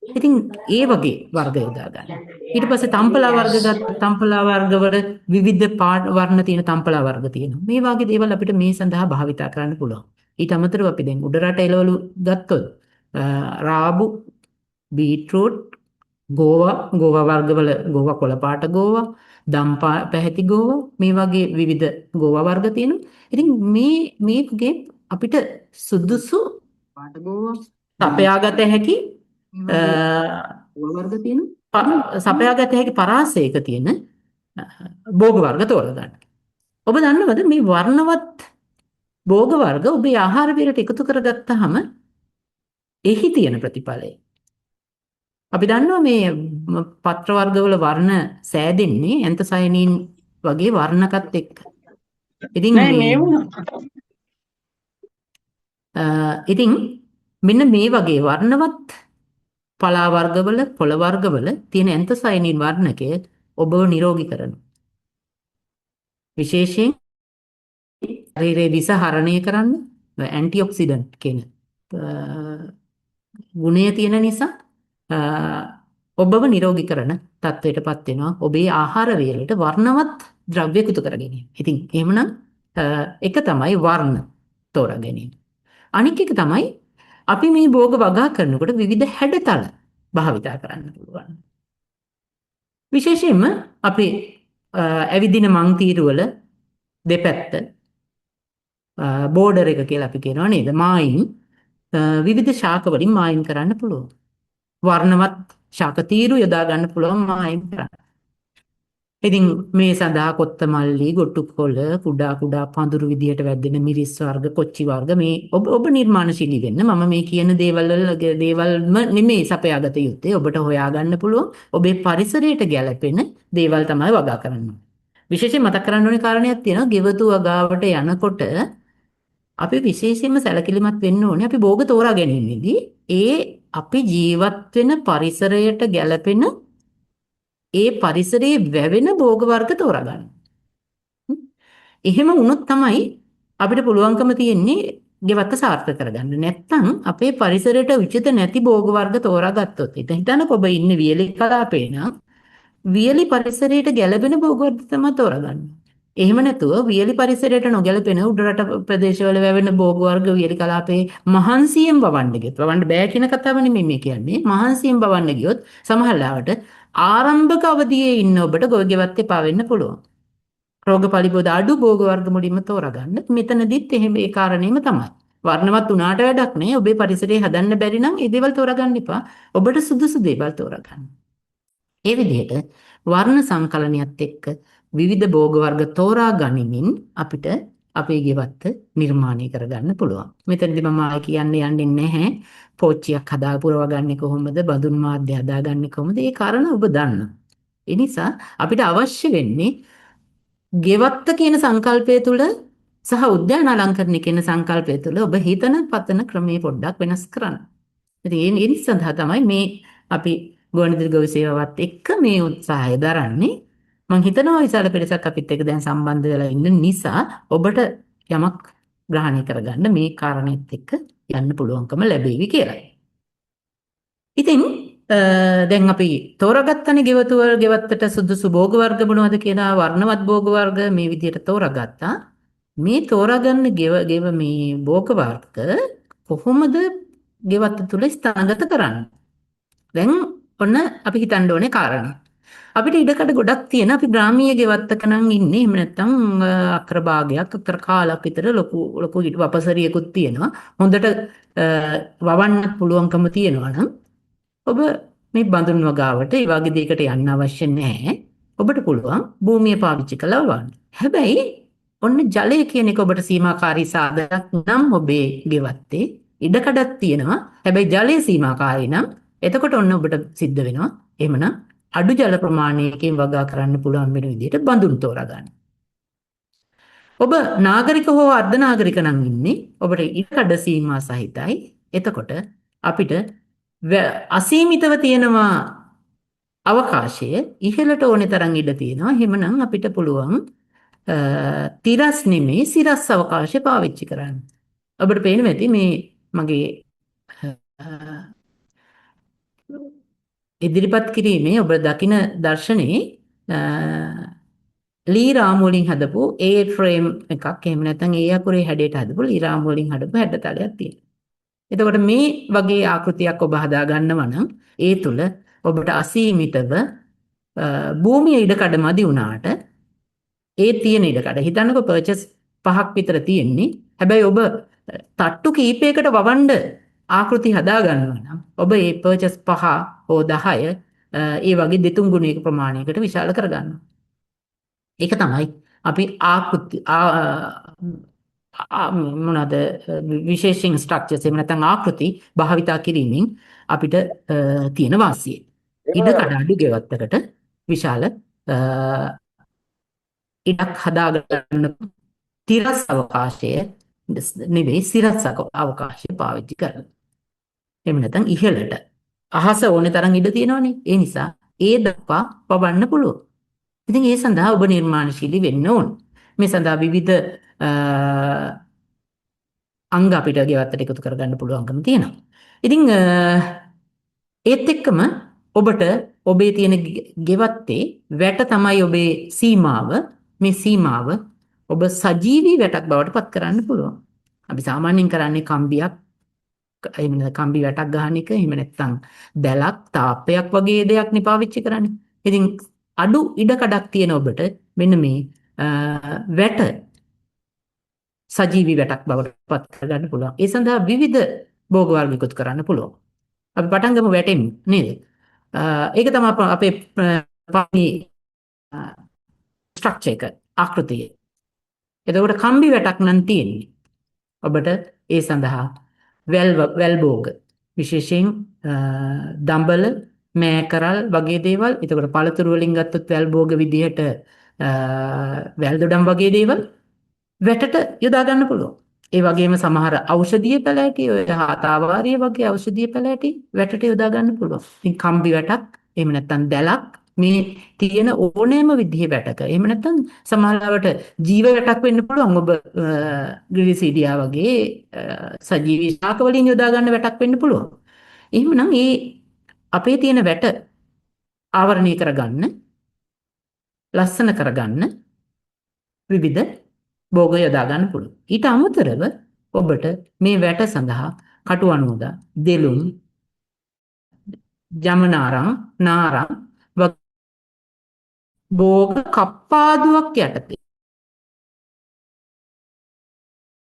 ඉතින් ඒ වගේ වර්ග යොදා ගන්න. ඊට පස්සේ තම්පලා වර්ග ගත්ත තම්පලා වර්ගවල විවිධ වර්ණ තියෙන තම්පලා වර්ග තියෙනවා. මේ වගේ දේවල් අපිට මේ සඳහා භාවිතා කරන්න පුළුවන්. ඊට අමතරව අපි දැන් උඩ රට එළවලු ගත්තොත් රාබු, බීට්‍රූට්, ගෝවා වර්ගවල ගෝවා කොළ පාට ගෝවා, දම් පැහැති ගෝවා, මේ වගේ විවිධ ගෝවා වර්ග තියෙනවා. ඉතින් මේකේ අපිට සුදුසු පාට ගෝවා සපයාගත හැකි වර්ග තියෙන සපයාගත හැකි පරාසයක තියෙන භෝග වර්ග තෝරගන්න. ඔබ දන්නවද මේ වර්ණවත් භෝග වර්ග ඔබේ ආහාර වේලට එකතු කරගත්තාම එහි තියෙන ප්‍රතිඵලය. අපි දන්නවා මේ පත්‍ර වර්ගවල වර්ණ සෑදෙන්නේ ඇන්තසයනින් වගේ වර්ණකත් එක්ක. ඉතින් මෙන්න මේ වගේ වර්ණවත් පලා වර්ගවල පොළ වර්ගවල තියෙන ඇන්තසයනින් වර්ණකය ඔබව නිරෝගී කරනවා. විශේෂයෙන් ශරීරයේ විස හරණය කරන්න ඇන්ටිඔක්සිඩන්ට් කියන ගුණය තියෙන නිසා ඔබව නිරෝගී කරන තත්වයටපත් වෙනවා ඔබේ ආහාර වේලට වර්ණවත් ද්‍රව්‍ය එකතු කර ගැනීම. ඉතින් එහෙමනම් එක තමයි වර්ණ තෝරා ගැනීම. අනිත් එක තමයි අපි මේ භෝග වගා කරනකොට විවිධ හැඩතල භාවිතා කරන්න පුළුවන්. විශේෂයෙන්ම අපි ඇවිදින මං තීරුවල දෙපැත්ත බෝඩර් එක කියලා අපි කියනවා නේද? මායිම් විවිධ ශාක වලින් මායිම් කරන්න පුළුවන්. වර්ණවත් ශාක තීරු යොදා ගන්න පුළුවන් මායිම් කරන්න. ඉතින් මේ සඳහා කොත්තමල්ලි, ගොටුකොළ, කුඩා කුඩා පඳුරු විදියට වැද්දෙන මිරිස් වර්ග, කොච්චි වර්ග මේ ඔබ නිර්මාණශීලී වෙන්න. මම මේ කියන දේවල්ම නෙමෙයි සපයාගත යුත්තේ. ඔබට හොයාගන්න පුළුවන්. ඔබේ පරිසරයට ගැළපෙන දේවල් තමයි වගා කරන්න ඕනේ. විශේෂයෙන් මතක් කරන්න ඕනේ කාරණයක් තියෙනවා. ගෙවතු වගාවට යනකොට අපි විශේෂයෙන්ම සැලකිලිමත් වෙන්න ඕනේ. අපි භෝග තෝරා ගැනීමේදී ඒ අපි ජීවත් වෙන පරිසරයට ගැළපෙන ඒ පරිසරයේ වැවෙන භෝග වර්ග තෝරා ගන්න. එහෙම වුණොත් තමයි අපිට පුළුවන්කම තියෙන්නේ ගෙවත්ත සාර්ථක කරගන්න. නැත්නම් අපේ පරිසරයට උචිත නැති භෝග වර්ග තෝරා ගත්තොත් හිතන්නකො ඔබ ඉන්නේ වියලි කලාපේ නම් වියලි පරිසරයට ගැළපෙන භෝග වර්ග තමයි තෝරගන්න. එහෙම නැතුව වියලි පරිසරයට නොගැලපෙන උඩරට ප්‍රදේශවල වැවෙන භෝග වර්ග වියලි කලාපේ මහන්සියෙන් වවන්න ගියොත් වවන්න බෑ කියන කතාව නෙමෙයි මේ කියන්නේ. මහන්සියෙන් වවන්න ගියොත් සමහර ලාවට ආරම්භක අවධියේ ඉන්න ඔබට ගොවිගෙවත් එපා වෙන්න පුළුවන්. රෝග පලිබෝධ අඩු භෝග වර්ග මුලින්ම තෝරගන්න. මෙතනදිත් එහෙම ඒ කාරණේම තමයි. වර්ණවත් උනාට වැඩක් නෑ. ඔබේ පරිසරය හදන්න බැරි නම් ඒ දේවල් තෝරගන්න එපා. ඔබට සුදුසු දේවල් තෝරගන්න. ඒ විදිහට වර්ණ සංකලනයත් එක්ක විවිධ භෝග වර්ග තෝරා ගනිමින් අපිට අපේ ගෙවත්ත නිර්මාණය කරගන්න පුළුවන්. මෙතනදී මම ආයෙ කියන්න යන්නේ නැහැ. පෝච්චියක් හදා පුරවගන්නේ කොහොමද? බඳුන් මාධ්‍ය හදාගන්නේ කොහොමද? ඒ කාරණා ඔබ දන්නවා. ඒ නිසා අපිට අවශ්‍ය වෙන්නේ ගෙවත්ත කියන සංකල්පය තුළ සහ උද්‍යාන අලංකරණය කියන සංකල්පය තුළ ඔබ හිතන පතන ක්‍රමයේ පොඩ්ඩක් වෙනස් කරන්න. ඉතින් ඒ සඳහා තමයි මේ අපි ගුවන්විදුලි ගොවි සේවාවත් එක්ක මේ උත්සාහය දරන්නේ. මම හිතනවා විශාල පිරිසක් අපිත් එක්ක දැන් සම්බන්ධ වෙලා ඉන්න නිසා ඔබට යමක් ග්‍රහණය කරගන්න මේ කාරණේත් එක්ක යන්න පුළුවන්කම ලැබෙවි කියලා. ඉතින් දැන් අපි තෝරාගත්තනේ ගෙවත්තට සුදුසු භෝග වර්ග මොනවද කියලා වර්ණවත් භෝග වර්ග මේ විදිහට තෝරාගත්තා. මේ තෝරාගන්න ගෙව මේ භෝග වර්ග කොහොමද ගෙවත්ත තුල ස්ථානගත කරන්නේ? දැන් ඔන්න අපි හිතන්න ඕනේ කාරණා. අපිට ඉඩකඩ ගොඩක් තියෙන අපි ග්‍රාමීය ගෙවත්තක නම් ඉන්නේ. එහෙම නැත්නම් අක්‍ර භාගයක් අක්‍ර කාලක් විතර ලොකු වපසරියකුත් තියෙනවා. හොඳට වවන්න පුළුවන්කම තියෙනවා නම් ඔබ මේ බඳුන් වගාවට ඒ වගේ දෙයකට යන්න අවශ්‍ය නැහැ. ඔබට පුළුවන් භූමිය පාවිච්චි කරලා වවන්න. හැබැයි ඔන්න ජලය කියන එක ඔබට සීමාකාරී සාධකයක් නම් ඔබේ ගෙවත්තේ ඉඩකඩක් තියෙනවා. හැබැයි ජලය සීමාකාරී නම් එතකොට ඔන්න ඔබට සිද්ධ වෙනවා. එහෙමනම් අඩු ජල ප්‍රමාණයකින් වගා කරන්න පුළුවන් වෙන විදිහට බඳුන් තෝරා ගන්න. ඔබ නාගරික හෝ අර්ධ නාගරික නම් ඉන්නේ ඔබට ඉඩකඩ සීමා සහිතයි. එතකොට අපිට අසීමිතව තියෙනවා අවකාශය ඉහළට ඕනේ තරම් ඉඩ තියෙනවා. එහෙමනම් අපිට පුළුවන් තිරස් නෙමේ සිරස් අවකාශය පාවිච්චි කරන්න. ඔබට පේනවා ඇති මේ මගේ ඉදිරිපත් කිරීමේ ඔබ දකින දර්ශනයේ ලී රාම් වලින් හදපු ඒ ෆ්‍රේම් එකක් එහෙම නැත්නම් ඒ අකුරේ හැඩයට හදපු ලී රාම් වලින් හදපු හැඩතලයක් තියෙනවා. එතකොට මේ වගේ ආකෘතියක් ඔබ හදා ගන්නවා නම් ඒ තුල ඔබට අසීමිතව භූමිය ඉඩකඩ මදි වුණාට ඒ තියෙන ඉඩකඩ හිතන්නකෝ පර්චස් 5ක් විතර තියෙන්නේ. හැබැයි ඔබ තට්ටු කීපයකට වවන්න ආකෘති හදා ගන්නවා නම් ඔබ මේ පර්චස් 5 හෝ 10 ඒ වගේ දෙතුන් ගුණයක ප්‍රමාණයකට විශාල කරගන්නවා. ඒක තමයි අපි ආකෘති මොනවාද විශේෂයෙන් ස්ට්‍රක්චර්ස් එහෙම නැත්නම් ආකෘති භාවිතා කිරීමෙන් අපිට තියෙන වාසිය. ඉඩකඩ අඩු ගෙවත්තකට විශාල ඉඩක් හදා ගන්න තිරස් අවකාශය නෙවෙයි සිරස් අවකාශය පාවිච්චි කරනවා. එහෙම නැත්නම් ඉහළට අහස ඕනේ තරම් ඉඩ තියෙනවනේ. ඒ නිසා ඒ දක්වා පවන්න පුළුවන්. ඉතින් ඒ සඳහා ඔබ නිර්මාණශීලී වෙන්න ඕන. මේ සඳහා විවිධ අංග අපිට ගෙවත්තට එකතු කරගන්න පුළුවන්කම තියෙනවා. ඉතින් ඒත් එක්කම ඔබට ඔබේ තියෙන ගෙවත්තේ වැට තමයි ඔබේ සීමාව. මේ සීමාව ඔබ සජීවී වැටක් බවට පත් කරන්න පුළුවන්. අපි සාමාන්‍යයෙන් කරන්නේ කම්බියක් එහෙම නැත්නම් කම්බි වැටක් ගන්න එක, එහෙම නැත්නම් දැලක්, තාප්පයක් වගේ දෙයක් නේ පාවිච්චි කරන්නේ. ඉතින් අඩු ඉඩකඩක් තියෙන ඔබට මෙන්න මේ වැට සජීවී වැටක් බවට පත් කරගන්න පුළුවන්. ඒ සඳහා විවිධ භෝග වර්ග එකතු කරන්න පුළුවන්. අපි පටන් ගමු වැටෙන් නේද? ඒක තමයි අපේ පාණි ස්ට්‍රක්චර් එක, ආකෘතිය. එතකොට කම්බි වැටක් නම් තියෙන්නේ. ඔබට ඒ සඳහා වැල් භෝග විශේෂයෙන් දඹල, මෑකරල් වගේ දේවල්. එතකොට පළතුරු වලින් ගත්තොත් වැල් භෝග විදිහට වැල් දොඩම් වගේ දේවල් වැටට යොදා ගන්න පුළුවන්. ඒ වගේම සමහර ඖෂධීය පැලෑටි, ඔය හාතාවාරිය වගේ ඖෂධීය පැලෑටි වැටට යොදා ගන්න පුළුවන්. ඉතින් කම්බි වැටක්, එහෙම නැත්නම් දැලක්, මේ තියෙන ඕනෑම විදිහේ වැටක. එහෙම නැත්නම් සමහරවට ජීව වැටක් වෙන්න පුළුවන්. ඔබ ග්‍රිලිසීඩියා වගේ සජීවී ශාක වලින් යොදා ගන්න වැටක් වෙන්න පුළුවන්. එහෙමනම් මේ අපේ තියෙන වැට ආවරණය කරගන්න, ලස්සන කරගන්න විවිධ භෝග යොදා ගන්න පුළුවන්. ඊට අමතරව ඔබට මේ වැට සඳහා කටු අනුමුදා, දෙලුම්, ජමනාරම්, නාරම් වගේ භෝග කප්පාදුවක් යටතේ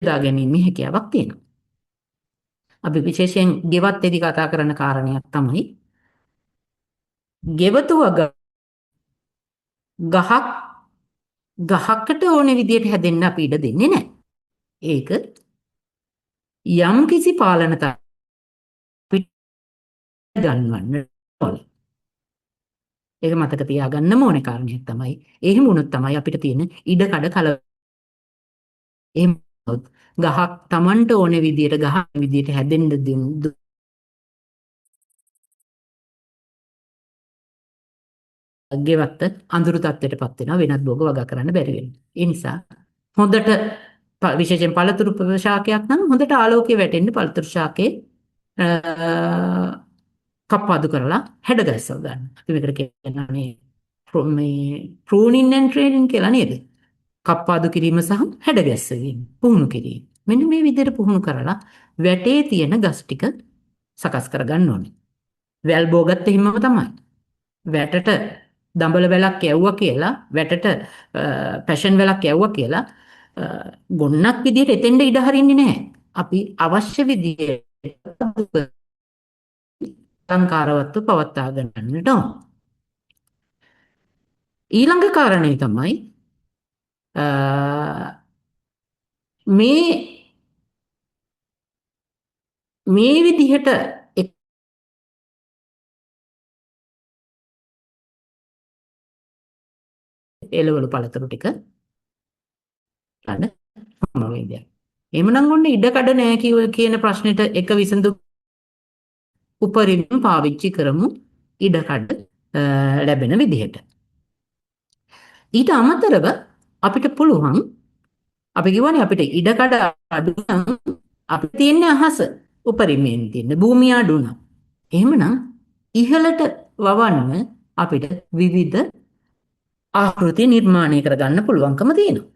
යොදා ගැනීමේ හැකියාවක් තියෙනවා. අපි විශේෂයෙන් ගෙවත් එදි කතා කරන කාරණයක් තමයි ගෙවතු වග ගහකට ඕනේ විදියට හැදෙන්න අපි ඉඩ දෙන්නේ නැහැ. ඒක යම් කිසි පාලන ගන්නවන්න ඕනේ. ඒක මතක තියාගන්න ඕනේ කාරණයක් තමයි. එහෙම වුණොත් තමයි අපිට තියෙන ඉඩ කඩ කල. එහෙම ගහක් Tamanට ඕනේ විදියට හැදෙන්න ගෙවත්ත අඳුරු තත්ත්වයටපත් වෙනවා, වෙනත් භෝග වගා කරන්න බැරි වෙනවා. ඒ නිසා හොඳට විශේෂයෙන් පළතුරු ශාකයක් නම් හොඳට ආලෝකයේ වැටෙන්න පළතුරු ශාකේ කප්පාදු කරලා හැඩගැස්සව ගන්න. අපි මේකට කියන්නේ ප්‍රූනින් ඇන්ඩ් ට්‍රේනින් කියලා නේද? කප්පාදු කිරීම සහ හැඩගැස්වීම, පුහුණු කිරීම. මෙන්න මේ විදිහට පුහුණු කරලා වැටේ තියෙන ගස් ටික සකස් කරගන්න ඕනේ. වැල් භෝගත් එහෙමම තමයි. වැටට දඹල වැලක් යවුවා කියලා, වැටට පැෂන් වැලක් යවුවා කියලා ගොන්නක් විදිහට එතෙන්ද ඉඩ හරින්නේ නැහැ. අපි අවශ්‍ය විදිහට සංකාරවත්ව පවත්වා ගන්නට ඕන. ඊළඟ කාරණේ තමයි මේ විදිහට එළවලු පළතුරු ටික ගන්න මොනවද? එහෙමනම් ඔන්න ඉඩකඩ නැහැ කියන ප්‍රශ්නෙට එක විසඳු උපරිම පාවිච්චි කරමු ඉඩකඩ ලැබෙන විදිහට. ඊට අමතරව අපිට පුළුවන්, අපි කියවනේ අපිට ඉඩකඩ අඩු නම් අපිට තියෙන අහස උපරිමයෙන් තියෙන භූමිය අඩු නම්, එහෙමනම් ඉහළට වවන්න අපිට විවිධ ආකෘති නිර්මාණය කරගන්න පුළුවන්කම තියෙනවා.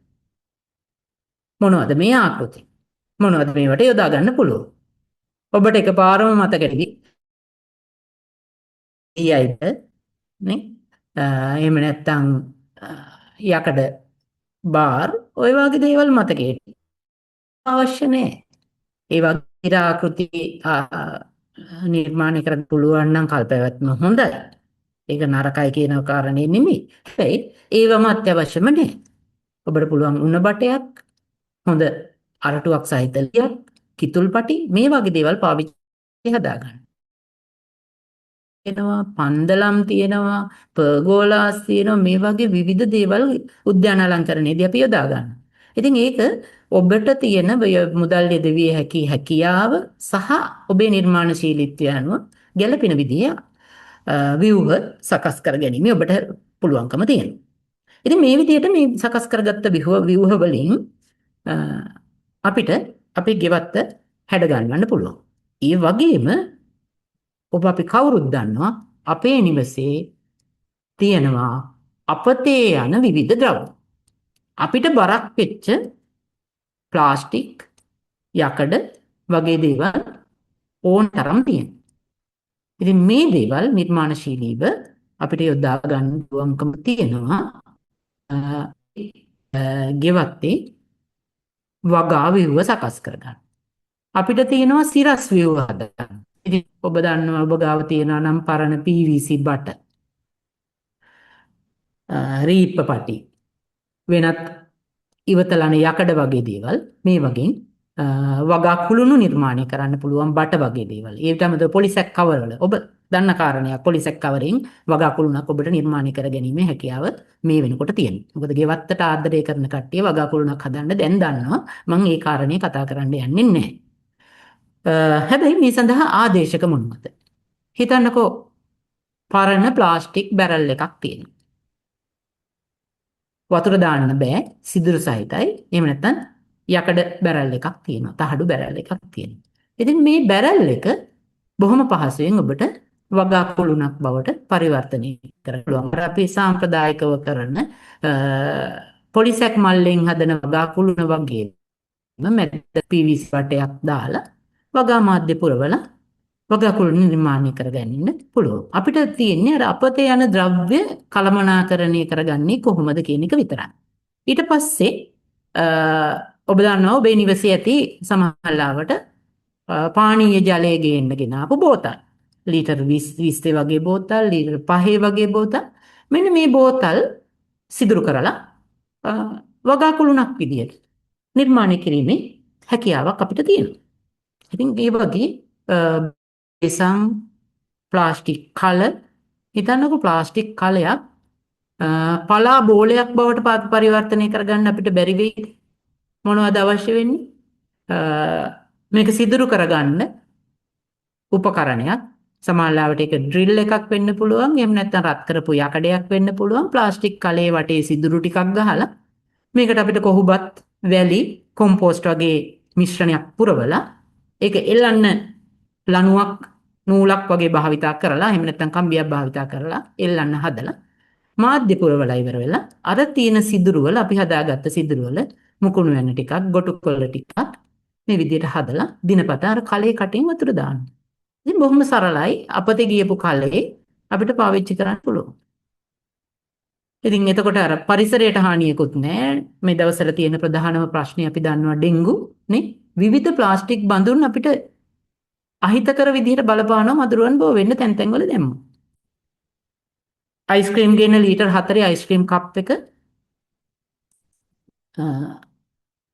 මොනවද මේ ආකෘති? මොනවද මේවට යොදා ගන්න පුළුවන්? ඔබට එකපාරම මතකෙදි ඊයයිද නේ? එහෙම නැත්නම් යකඩ බාර් ඔය වගේ දේවල් මතකේ අවශ්‍ය නැහැ. ඒ වගේ ආකෘති නිර්මාණය කරන්න පුළුවන් නම් කල්පැවැත්ම හොඳයි. ඒක නරකයි කියන කාරණේ නෙමෙයි. හැබැයි ඒවම අත්‍යවශ්‍යම නැහැ. ඔබට පුළුවන් උණ බටයක්, හොඳ අරටුවක් සහිත ලියක්, කිතුල්පටි මේ වගේ දේවල් පාවිච්චි හදාගන්න. එනවා පන්දලම් තියෙනවා, පර්ගෝලාස් තියෙනවා, මේ වගේ විවිධ දේවල් උද්‍යාන අලංකරණයේදී අපි යොදා ගන්නවා. ඉතින් ඒක ඔබට තියෙන මුදල් යෙදවිය හැකි හැකියාව සහ ඔබේ නිර්මාණශීලීත්වය අනුව ගැළපෙන විදිය ව්‍යුහ සකස් කර ගැනීම ඔබට පුළුවන්කම තියෙනවා. ඉතින් මේ විදිහට මේ සකස් කරගත්ත ව්‍යුහ වලින් අපිට අපේ ගෙවත්ත හැඩ ගන්නවන්න පුළුවන්. ඒ වගේම අපි කවුරුත් දන්නවා අපේ නිවසේ තියෙනවා අපතේ යන විවිධ ද්‍රව්‍ය. අපිට බරක් වෙච්ච ප්ලාස්ටික්, යකඩ වගේ දේවල් ඕන තරම් තියෙනවා. ඉතින් මේ දේවල් නිර්මාණශීලීව අපිට යොදා ගන්න පුළුවන්කම තියෙනවා. ගෙවත්තේ වගා විව්ව සකස් කරගන්න. අපිට තියෙනවා සිරස් විව්ව හදන්න. ඉතින් ඔබ දන්නවා ඔබ ගාව තියෙනවා නම් පරණ PVC බට, රීප්ප පටි, වෙනත් ඉවතලන යකඩ වගේ දේවල් මේ වගේ වගා කුළුණු නිර්මාණය කරන්න පුළුවන් බට වගේ දේවල්. ඒකට අමතරව පොලිසැක් කවරවල ඔබ දන්න කාරණයක් පොලිසැක් කවරෙන් වගා කුළුණක් ඔබට නිර්මාණය කර ගැනීමේ හැකියාව මේ වෙනකොට තියෙනවා. මොකද ගෙවත්තට ආදරය කරන කට්ටිය වගා කුළුණක් හදන්න දැන් දන්නවා. මම ඒ කාරණේ කතා කරන්න යන්නේ නැහැ. හැබැයි මේ සඳහා ආදේශක මොනවද? හිතන්නකෝ පරණ ප්ලාස්ටික් බැරල් එකක් තියෙනවා. වතුර දාන්න බෑ සිදුරු සහිතයි. එහෙම නැත්නම් යකඩ බැරල් එකක් තියෙනවා. තහඩු බැරල් එකක් තියෙනවා. ඉතින් මේ බැරල් එක බොහොම පහසුවෙන් ඔබට වගා කුළුණක් බවට පරිවර්තනය කරන්න පුළුවන්. අපි සාම්ප්‍රදායිකව කරන පොලිසැක් මල්ලෙන් හදන වගා කුළුණ වගේ මැද PVC වටයක් දාලා වගා මාධ්‍ය පුරවලා වගා කුළුණ නිර්මාණය කරගන්න පුළුවන්. අපිට තියෙන්නේ අර අපතේ යන ද්‍රව්‍ය කළමනාකරණය කරගන්නේ කොහොමද කියන එක විතරයි. ඊට පස්සේ ඔබ දන්නවා ඔබේ නිවසේ ඇති සමහරවිට පානීය ජලය ගේන්න ගෙනාපු බෝතල්. ලීටර් 20 වගේ බෝතල්, ලීටර් 5 වගේ බෝතල්. මෙන්න මේ බෝතල් සිදුරු කරලා වගා කුළුණක් විදියට නිර්මාණය කිරීමේ හැකියාවක් අපිට තියෙනවා. ඉතින් ඒ වගේ බෙසම් ප්ලාස්ටික් කල හිතන්නකො ප්ලාස්ටික් කලයක් පලා බෝලයක් බවට පරිවර්තනය කරගන්න අපිට බැරි වෙයිද? මොනවද අවශ්‍ය වෙන්නේ? මේක සිදුරු කරගන්න උපකරණයක්. සමහරවිට ඒක ඩ්‍රිල් එකක් වෙන්න පුළුවන්. එහෙම නැත්නම් රත් කරපු යකඩයක් වෙන්න පුළුවන්. ප්ලාස්ටික් කලේ වටේ සිදුරු ටිකක් ගහලා මේකට අපිට කොහුබත්, වැලි, කොම්පෝස්ට් වගේ මිශ්‍රණයක් පුරවලා ඒක එල්ලන්න ලණුවක්, නූලක් වගේ භාවිතා කරලා එහෙම නැත්නම් කම්බියක් භාවිතා කරලා එල්ලන්න හදලා මාධ්‍ය පුරවලා ඉවර වෙලා අර තියෙන සිදුරු වල අපි හදාගත්ත සිදුරු වල මුකුණු වෙන ටිකක්, ගොටු කොළ ටිකක් මේ විදිහට හදලා දිනපතා අර කලේ කටින් වතුර දාන්න. ඉතින් බොහොම සරලයි. අපතේ ගියපු කලේ අපිට පාවිච්චි කරන්න පුළුවන්. ඉතින් එතකොට අර පරිසරයට හානියකුත් නැහැ. මේ දවස්වල තියෙන ප්‍රධානම ප්‍රශ්නේ අපි දන්නවා ඩෙන්ගු නේ. විවිධ ප්ලාස්ටික් බඳුන් අපිට අහිතකර විදිහට බලපානවා මදුරුවන් බෝ වෙන්න තැන් තැන් වල දැම්මා. අයිස්ක්‍රීම් ගේන ලීටර් 4 අයිස්ක්‍රීම් කප් එක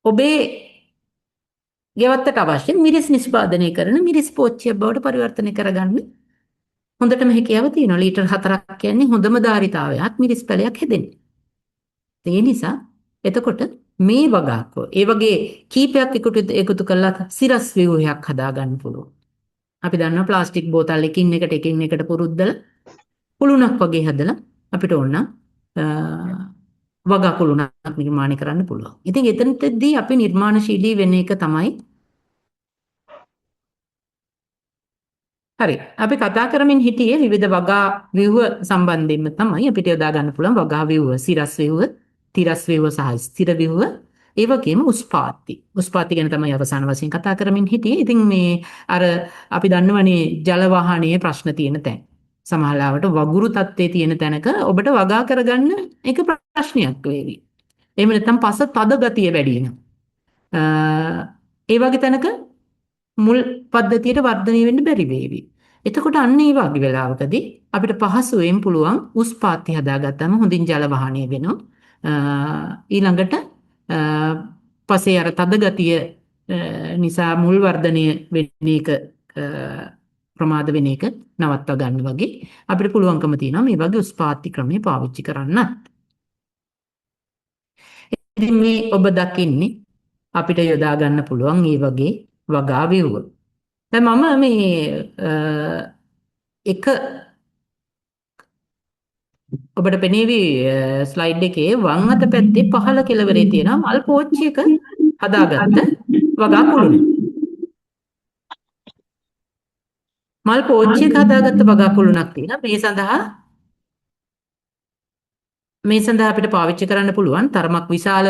ඔබේ ගෙවත්තට අවශ්‍ය මිරිස් නිෂ්පාදනය කරන මිරිස් පෝච්චියක් බවට පරිවර්තනය කරගන්න හොඳටම හැකියාව තියෙනවා. ලීටර් 4ක් කියන්නේ හොඳම ධාරිතාවයක් මිරිස් පැලයක් හැදෙන්න. ඒ නිසා එතකොට මේ වගාකෝ ඒ වගේ කීපයක් එකතු කරලා සිරස් ව්‍යුහයක් හදාගන්න පුළුවන්. අපි දන්නවා ප්ලාස්ටික් බෝතල් එකින් එකට පුරුද්දලා කුළුණක් වගේ හදලා අපිට ඕන වගා කුළුණක් නිර්මාණය කරන්න පුළුවන්. ඉතින් එතනදී අපි නිර්මාණශීලී වෙන එක තමයි හරි. අපි කතා කරමින් හිටියේ විවිධ වගා ව්‍යුහ සම්බන්ධයෙන්ම තමයි අපිට යොදා ගන්න පුළුවන් වගා ව්‍යුහ, සිරස් ව්‍යුහ, තිරස් ව්‍යුහ සහ ස්ථිර ව්‍යුහ. ඒ වගේම උස්පාති. උස්පාති ගැන තමයි අවසාන වශයෙන් කතා කරමින් හිටියේ. ඉතින් මේ අර අපි දන්නවනේ ජල වාහනයේ ප්‍රශ්න තියෙන තැන්. සමහරවිට වගුරු තත්ත්වයේ තියෙන තැනක ඔබට වගා කරගන්න එක ප්‍රශ්නයක් වේවි. එහෙම නැත්නම් පස තද ගතිය වැඩි වෙනවා. ඒ වගේ තැනක මුල් පද්ධතියට වර්ධනය වෙන්න බැරි වේවි. එතකොට අන්න ඒ වගේ වෙලාවකදී අපිට පහසුවෙන් පුළුවන් උස්පාති හදාගත්තම හොඳින් ජල වහනය වෙනවා. ඊළඟට පසේ අර තද ගතිය නිසා මුල් වර්ධනය වෙන එක ප්‍රමාද වෙන එක නවත්වා ගන්න වගේ අපිට පුළුවන්කම තියෙනවා මේ වගේ උස්පාති ක්‍රමේ පාවිච්චි කරන්න. ඉතින් මේ ඔබ දකින්නේ අපිට යොදා ගන්න පුළුවන් මේ වගේ වගා ව්‍යුහ. දැන් මම මේ එක ඔබට පෙනේවි ස්ලයිඩ් එකේ වම් අත පැත්තේ පහළ කෙළවරේ තියෙන මල් පෝච්චියක හදාගත්ත වගා කුළුණ. මල් පෝච්චියක හදාගත්ත වගා කුළුණක් තියෙනවා. මේ සඳහා අපිට පාවිච්චි කරන්න පුළුවන් තරමක් විශාල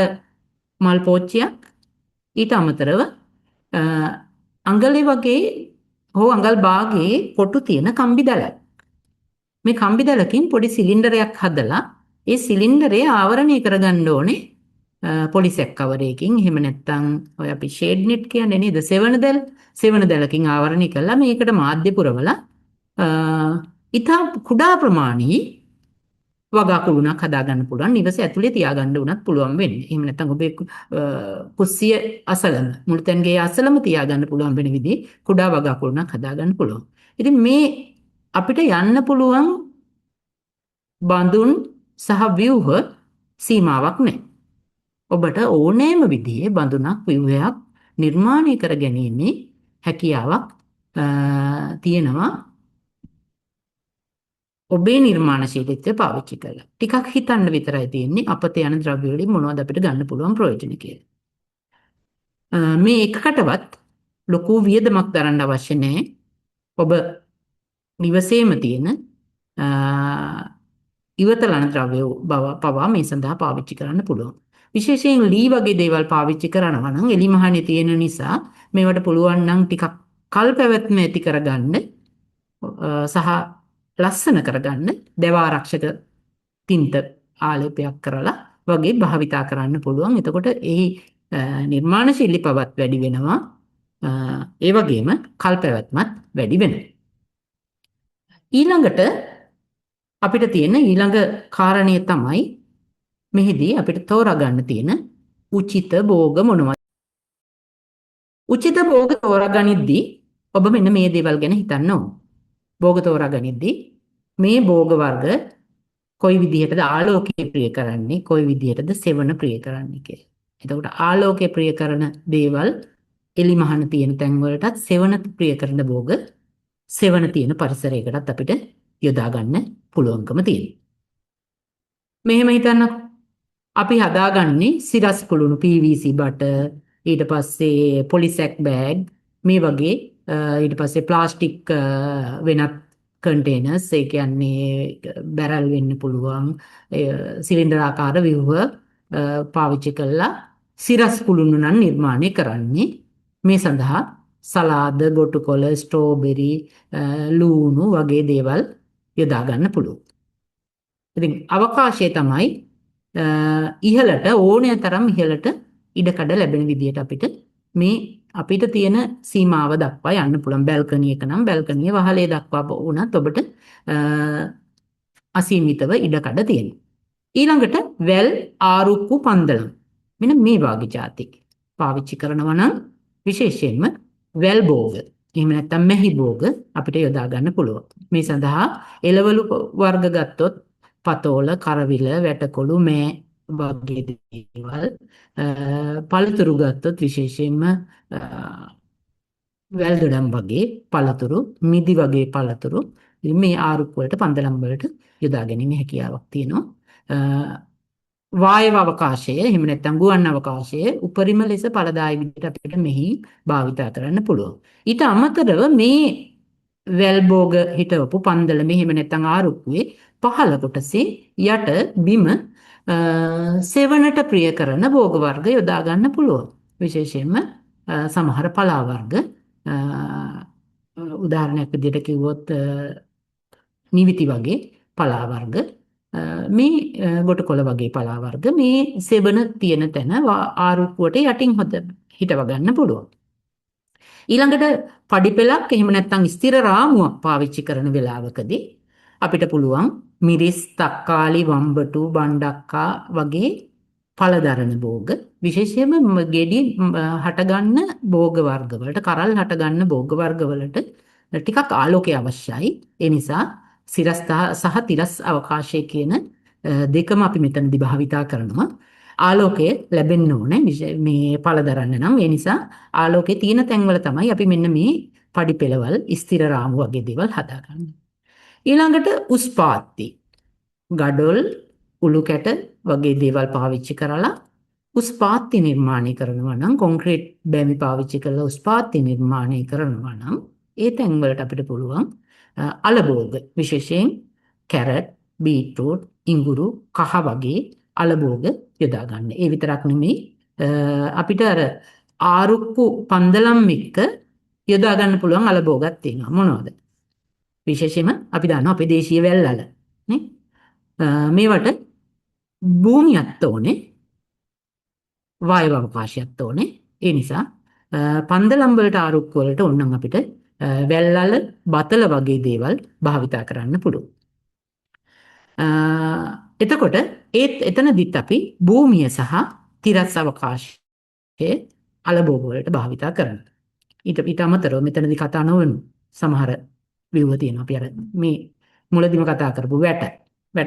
මල් පෝච්චියක්. ඊට අමතරව අඟලේ වගේ හෝ අඟල් භාගයේ කොටු තියෙන කම්බි දලයි. මේ කම්බි දලකින් පොඩි සිලින්ඩරයක් හදලා ඒ සිලින්ඩරය ආවරණය කරගන්න ඕනේ පොලිසෙක් කවරයකින්. එහෙම නැත්නම් ඔය අපි ෂේඩ් නෙට් කියන්නේ නේද? සෙවන දලකින් ආවරණය කළා මේකට මාධ්‍ය පුරවලා ඉතා කුඩා ප්‍රමාණී වගාකුළුණක් හදාගන්න පුළුවන්. නිවස ඇතුලේ තියාගන්න උනත් පුළුවන් වෙන්නේ. එහෙම නැත්නම් ඔබේ කුස්සිය අසලම මුළුතැන්ගේ අසලම තියාගන්න පුළුවන් වෙන විදිහේ කුඩා වගාකුළුණක් හදාගන්න පුළුවන්. ඉතින් මේ අපිට යන්න පුළුවන් බඳුන් සහ ව්‍යුහ සීමාවක් නැහැ. ඔබට ඕනෑම විදිහේ බඳුනක් ව්‍යුහයක් නිර්මාණය කර ගැනීමේ හැකියාවක් තියෙනවා. ඔබේ නිර්මාණශීලීත්වය පාවිච්චි කරලා. ටිකක් හිතන්න විතරයි තියෙන්නේ අපතේ යන ද්‍රව්‍ය වලින් මොනවද අපිට ගන්න පුළුවන් ප්‍රයෝජන කියලා. මේ එකකටවත් ලොකු වියදමක් දරන්න අවශ්‍ය නැහැ. ඔබ නිවසේම තියෙන ඉවතලන ද්‍රව්‍ය පවා මේ සඳහා පාවිච්චි කරන්න පුළුවන්. විශේෂයෙන් ලී වගේ දේවල් පාවිච්චි කරනවා නම් එලි මහනේ තියෙන නිසා මේවට පුළුවන් නම් ටිකක් කල් පැවැත්ම ඇති කරගන්න සහ ලස්සන කරගන්න දේවාරක්ෂක තින්ත ආලේපයක් කරලා වගේ භාවිතා කරන්න පුළුවන්. එතකොට ඒ නිර්මාණශීලී පවත් වැඩි වෙනවා. ඒ වගේම කල් පැවැත්මත් වැඩි වෙනවා. ඊළඟට අපිට තියෙන ඊළඟ කාරණය තමයි මෙහිදී අපිට තෝරා ගන්න තියෙන උචිත භෝග මොනවද? උචිත භෝග තෝරා ගනිද්දී ඔබ මෙන්න මේ දේවල් ගැන හිතන්න ඕන. භෝග තෝරා ගනිද්දී මේ භෝග වර්ග කොයි විදිහටද ආලෝකය ප්‍රිය කරන්නේ, කොයි විදිහටද සෙවණ ප්‍රිය කරන්නේ කියලා. එතකොට ආලෝකය ප්‍රිය කරන දේවල් එලි මහන තියෙන තැන් වලටත් සෙවණ ප්‍රිය කරන භෝග සෙවණ තියෙන පරිසරයකටත් අපිට යොදා ගන්න පුළුවන්කම තියෙනවා. මෙහෙම හිතන්නකො. අපි හදාගන්නේ සිරස් කුළුණු PVC බට, ඊට පස්සේ පොලිසැක් බෑග් මේ වගේ ඊට පස්සේ ප්ලාස්ටික් වෙනත් කන්ටේනර්ස්, ඒ කියන්නේ බැරල් වෙන්න පුළුවන් සිලින්ඩර් ආකාර ව්‍යුහ පාවිච්චි කළා සිරස් කුළුණු නම් නිර්මාණය කරන්නේ. මේ සඳහා සලාද, ගොටුකොළ, ස්ට්‍රෝබෙරි, ලූණු වගේ දේවල් යොදා ගන්න පුළුවන්. ඉතින් අවකාශය තමයි ඉහළට ඕනෑ තරම් ඉහළට ඉඩකඩ ලැබෙන විදිහට අපිට තියෙන සීමාව දක්වා යන්න පුළුවන්. බැල්කනි එක නම් බැල්කනිය වහලේ දක්වා වුණත් ඔබට අසීමිතව ඉඩකඩ තියෙනවා. ඊළඟට වැල්, ආරුක්කු, පන්දලම් මෙන්න මේ වාගේ જાති පාවිච්චි කරනවා නම් විශේෂයෙන්ම වැල් භෝග එහෙම නැත්නම් මෙහි භෝග අපිට යොදා ගන්න පුළුවන්. මේ සඳහා එළවලු වර්ග ගත්තොත් පතෝල, කරවිල, වැටකොළු, මෑ වගේ දේවල්, පළතුරු ගත්තොත් විශේෂයෙන්ම වැල්දොඩම් වගේ පළතුරු, මිදි වගේ පළතුරු මේ ආරුක්කු වලට, පන්දලම් වලට යොදා ගැනීම හැකියාවක් තියෙනවා. වායව අවකාශය එහෙම නැත්නම් ගුවන් අවකාශය උපරිම ලෙස ඵලදායී විදිහට අපිට මෙහි භාවිතා කරන්න පුළුවන්. ඊට අමතරව මේ වැල් භෝග හිටවපු පන්දල මෙහෙම නැත්නම් ආරුක්කුවේ පහළ කොටසේ යට බිම සෙවණට ප්‍රිය කරන භෝග වර්ග යොදා ගන්න පුළුවන්. විශේෂයෙන්ම සමහර පලා වර්ග උදාහරණයක් විදිහට කිව්වොත් නිවිති වගේ පලා වර්ග, මේ ගොටකොළ වගේ පලා වර්ග මේ සෙවණ තියෙන තැන ආරුක්කුවට යටින් හිටව ගන්න පුළුවන්. ඊළඟට පඩිපෙළක් එහෙම නැත්නම් ස්ථිර රාමුවක් පාවිච්චි කරන වෙලාවකදී අපිට පුළුවන් මිරිස්, තක්කාලි, වම්බටු, බණ්ඩක්කා වගේ ඵලදරන භෝග, විශේෂයෙන්ම ගෙඩි හටගන්න භෝග වර්ග වලට, කරල් හටගන්න භෝග වර්ග වලට ටිකක් ආලෝකය අවශ්‍යයි. ඒ නිසා සිරස් සහ තිරස් අවකාශය කියන දෙකම අපි මෙතනදී භාවිතා කරනවා. ආලෝකය ලැබෙන්න ඕනේ මේ ඵලදරන්න නම්. ඒ නිසා ආලෝකයේ තියෙන තැන්වල තමයි අපි මෙන්න මේ පඩිපෙළවල්, ස්ථිර රාමු වගේ දේවල් හදාගන්නේ. ඊළඟට උස්පාත්ති, ගඩොල්, උළු කැට වගේ දේවල් පාවිච්චි කරලා උස්පාත්ති නිර්මාණය කරනවා නම්, කොන්ක්‍රීට් බැමි පාවිච්චි කරලා උස්පාත්ති නිර්මාණය කරනවා නම් ඒ තැන්වලට අපිට පුළුවන් අලභෝග, විශේෂයෙන් කැරට්, බීට්‍රූට්, ඉඟුරු, කහ වගේ අලභෝග යොදා ගන්න. ඒ විතරක් නෙමෙයි අපිට අර ආරුක්කු පන්දලම් එක්ක යොදා ගන්න පුළුවන් අලභෝගයක් තියෙනවා. මොනවද? විශේෂයෙන්ම අපි දන්නවා අපේ දේශීය වැල්වල නේ මේවට භූමියක් ඕනේ, වායු අවකාශයක් ඕනේ. ඒ නිසා පන්දලම් වලට ආරුක්කු වලට ඕනනම් අපිට වැල්වල බතල වගේ දේවල් භාවිතා කරන්න පුළුවන්. එතකොට එතනදිත් අපි භූමිය සහ තිරස් අවකාශයේ අලභෝග වලට භාවිතා කරනවා. ඊට අමතරව මෙතනදී කතා නොවන සමහර ව්‍යුහ තියෙනවා. අපි අර මේ මුලදිම කතා කරපු වැට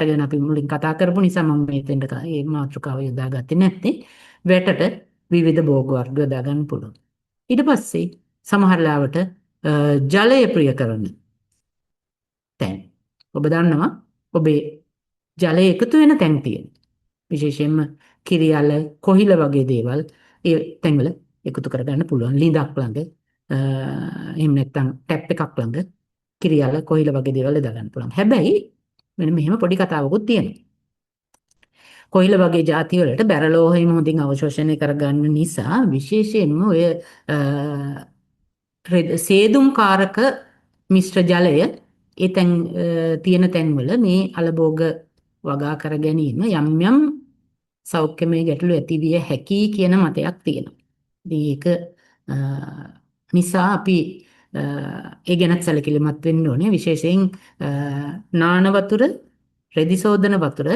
ගැන අපි මුලින් කතා කරපු නිසා මම මෙතෙන්ට මේ මාතෘකාව යොදාගත්තේ නැත්තේ. වැටට විවිධ භෝග වර්ග යොදා ගන්න පුළුවන්. ඊට පස්සේ සමහර ලාවට ජලය ප්‍රිය කරන තැන්. ඔබ දන්නවා ඔබේ ජලය එකතු වෙන තැන් තියෙන. විශේෂයෙන්ම කිරියල, කොහිල වගේ දේවල් ඒ තැන්වල එකතු කරගන්න පුළුවන්. ලිඳක් ළඟ එහෙම නැත්නම් ටැප් එකක් ළඟ කිරියල, කොහිල වගේ දේවල් යොදා ගන්න පුළුවන්. හැබැයි මෙන්න මෙහෙම පොඩි කතාවකුත් තියෙනවා. කොහිල වගේ ಜಾති වලට බැරලෝහයම හොඳින් අවශෝෂණය කරගන්න නිසා විශේෂයෙන්ම ඔය සේදුම්කාරක මිශ්‍ර ජලය ඒ තැන් තියෙන තැන්වල මේ අලභෝග වගා කර ගැනීම යම් සෞඛ්‍යමය ගැටලු ඇතිවිය හැකි කියන මතයක් තියෙනවා. ඒක නිසා අපි ඒ ගැනත් සැලකිලිමත් වෙන්න ඕනේ. විශේෂයෙන් නාන වතුර, රෙදි සෝදන වතුර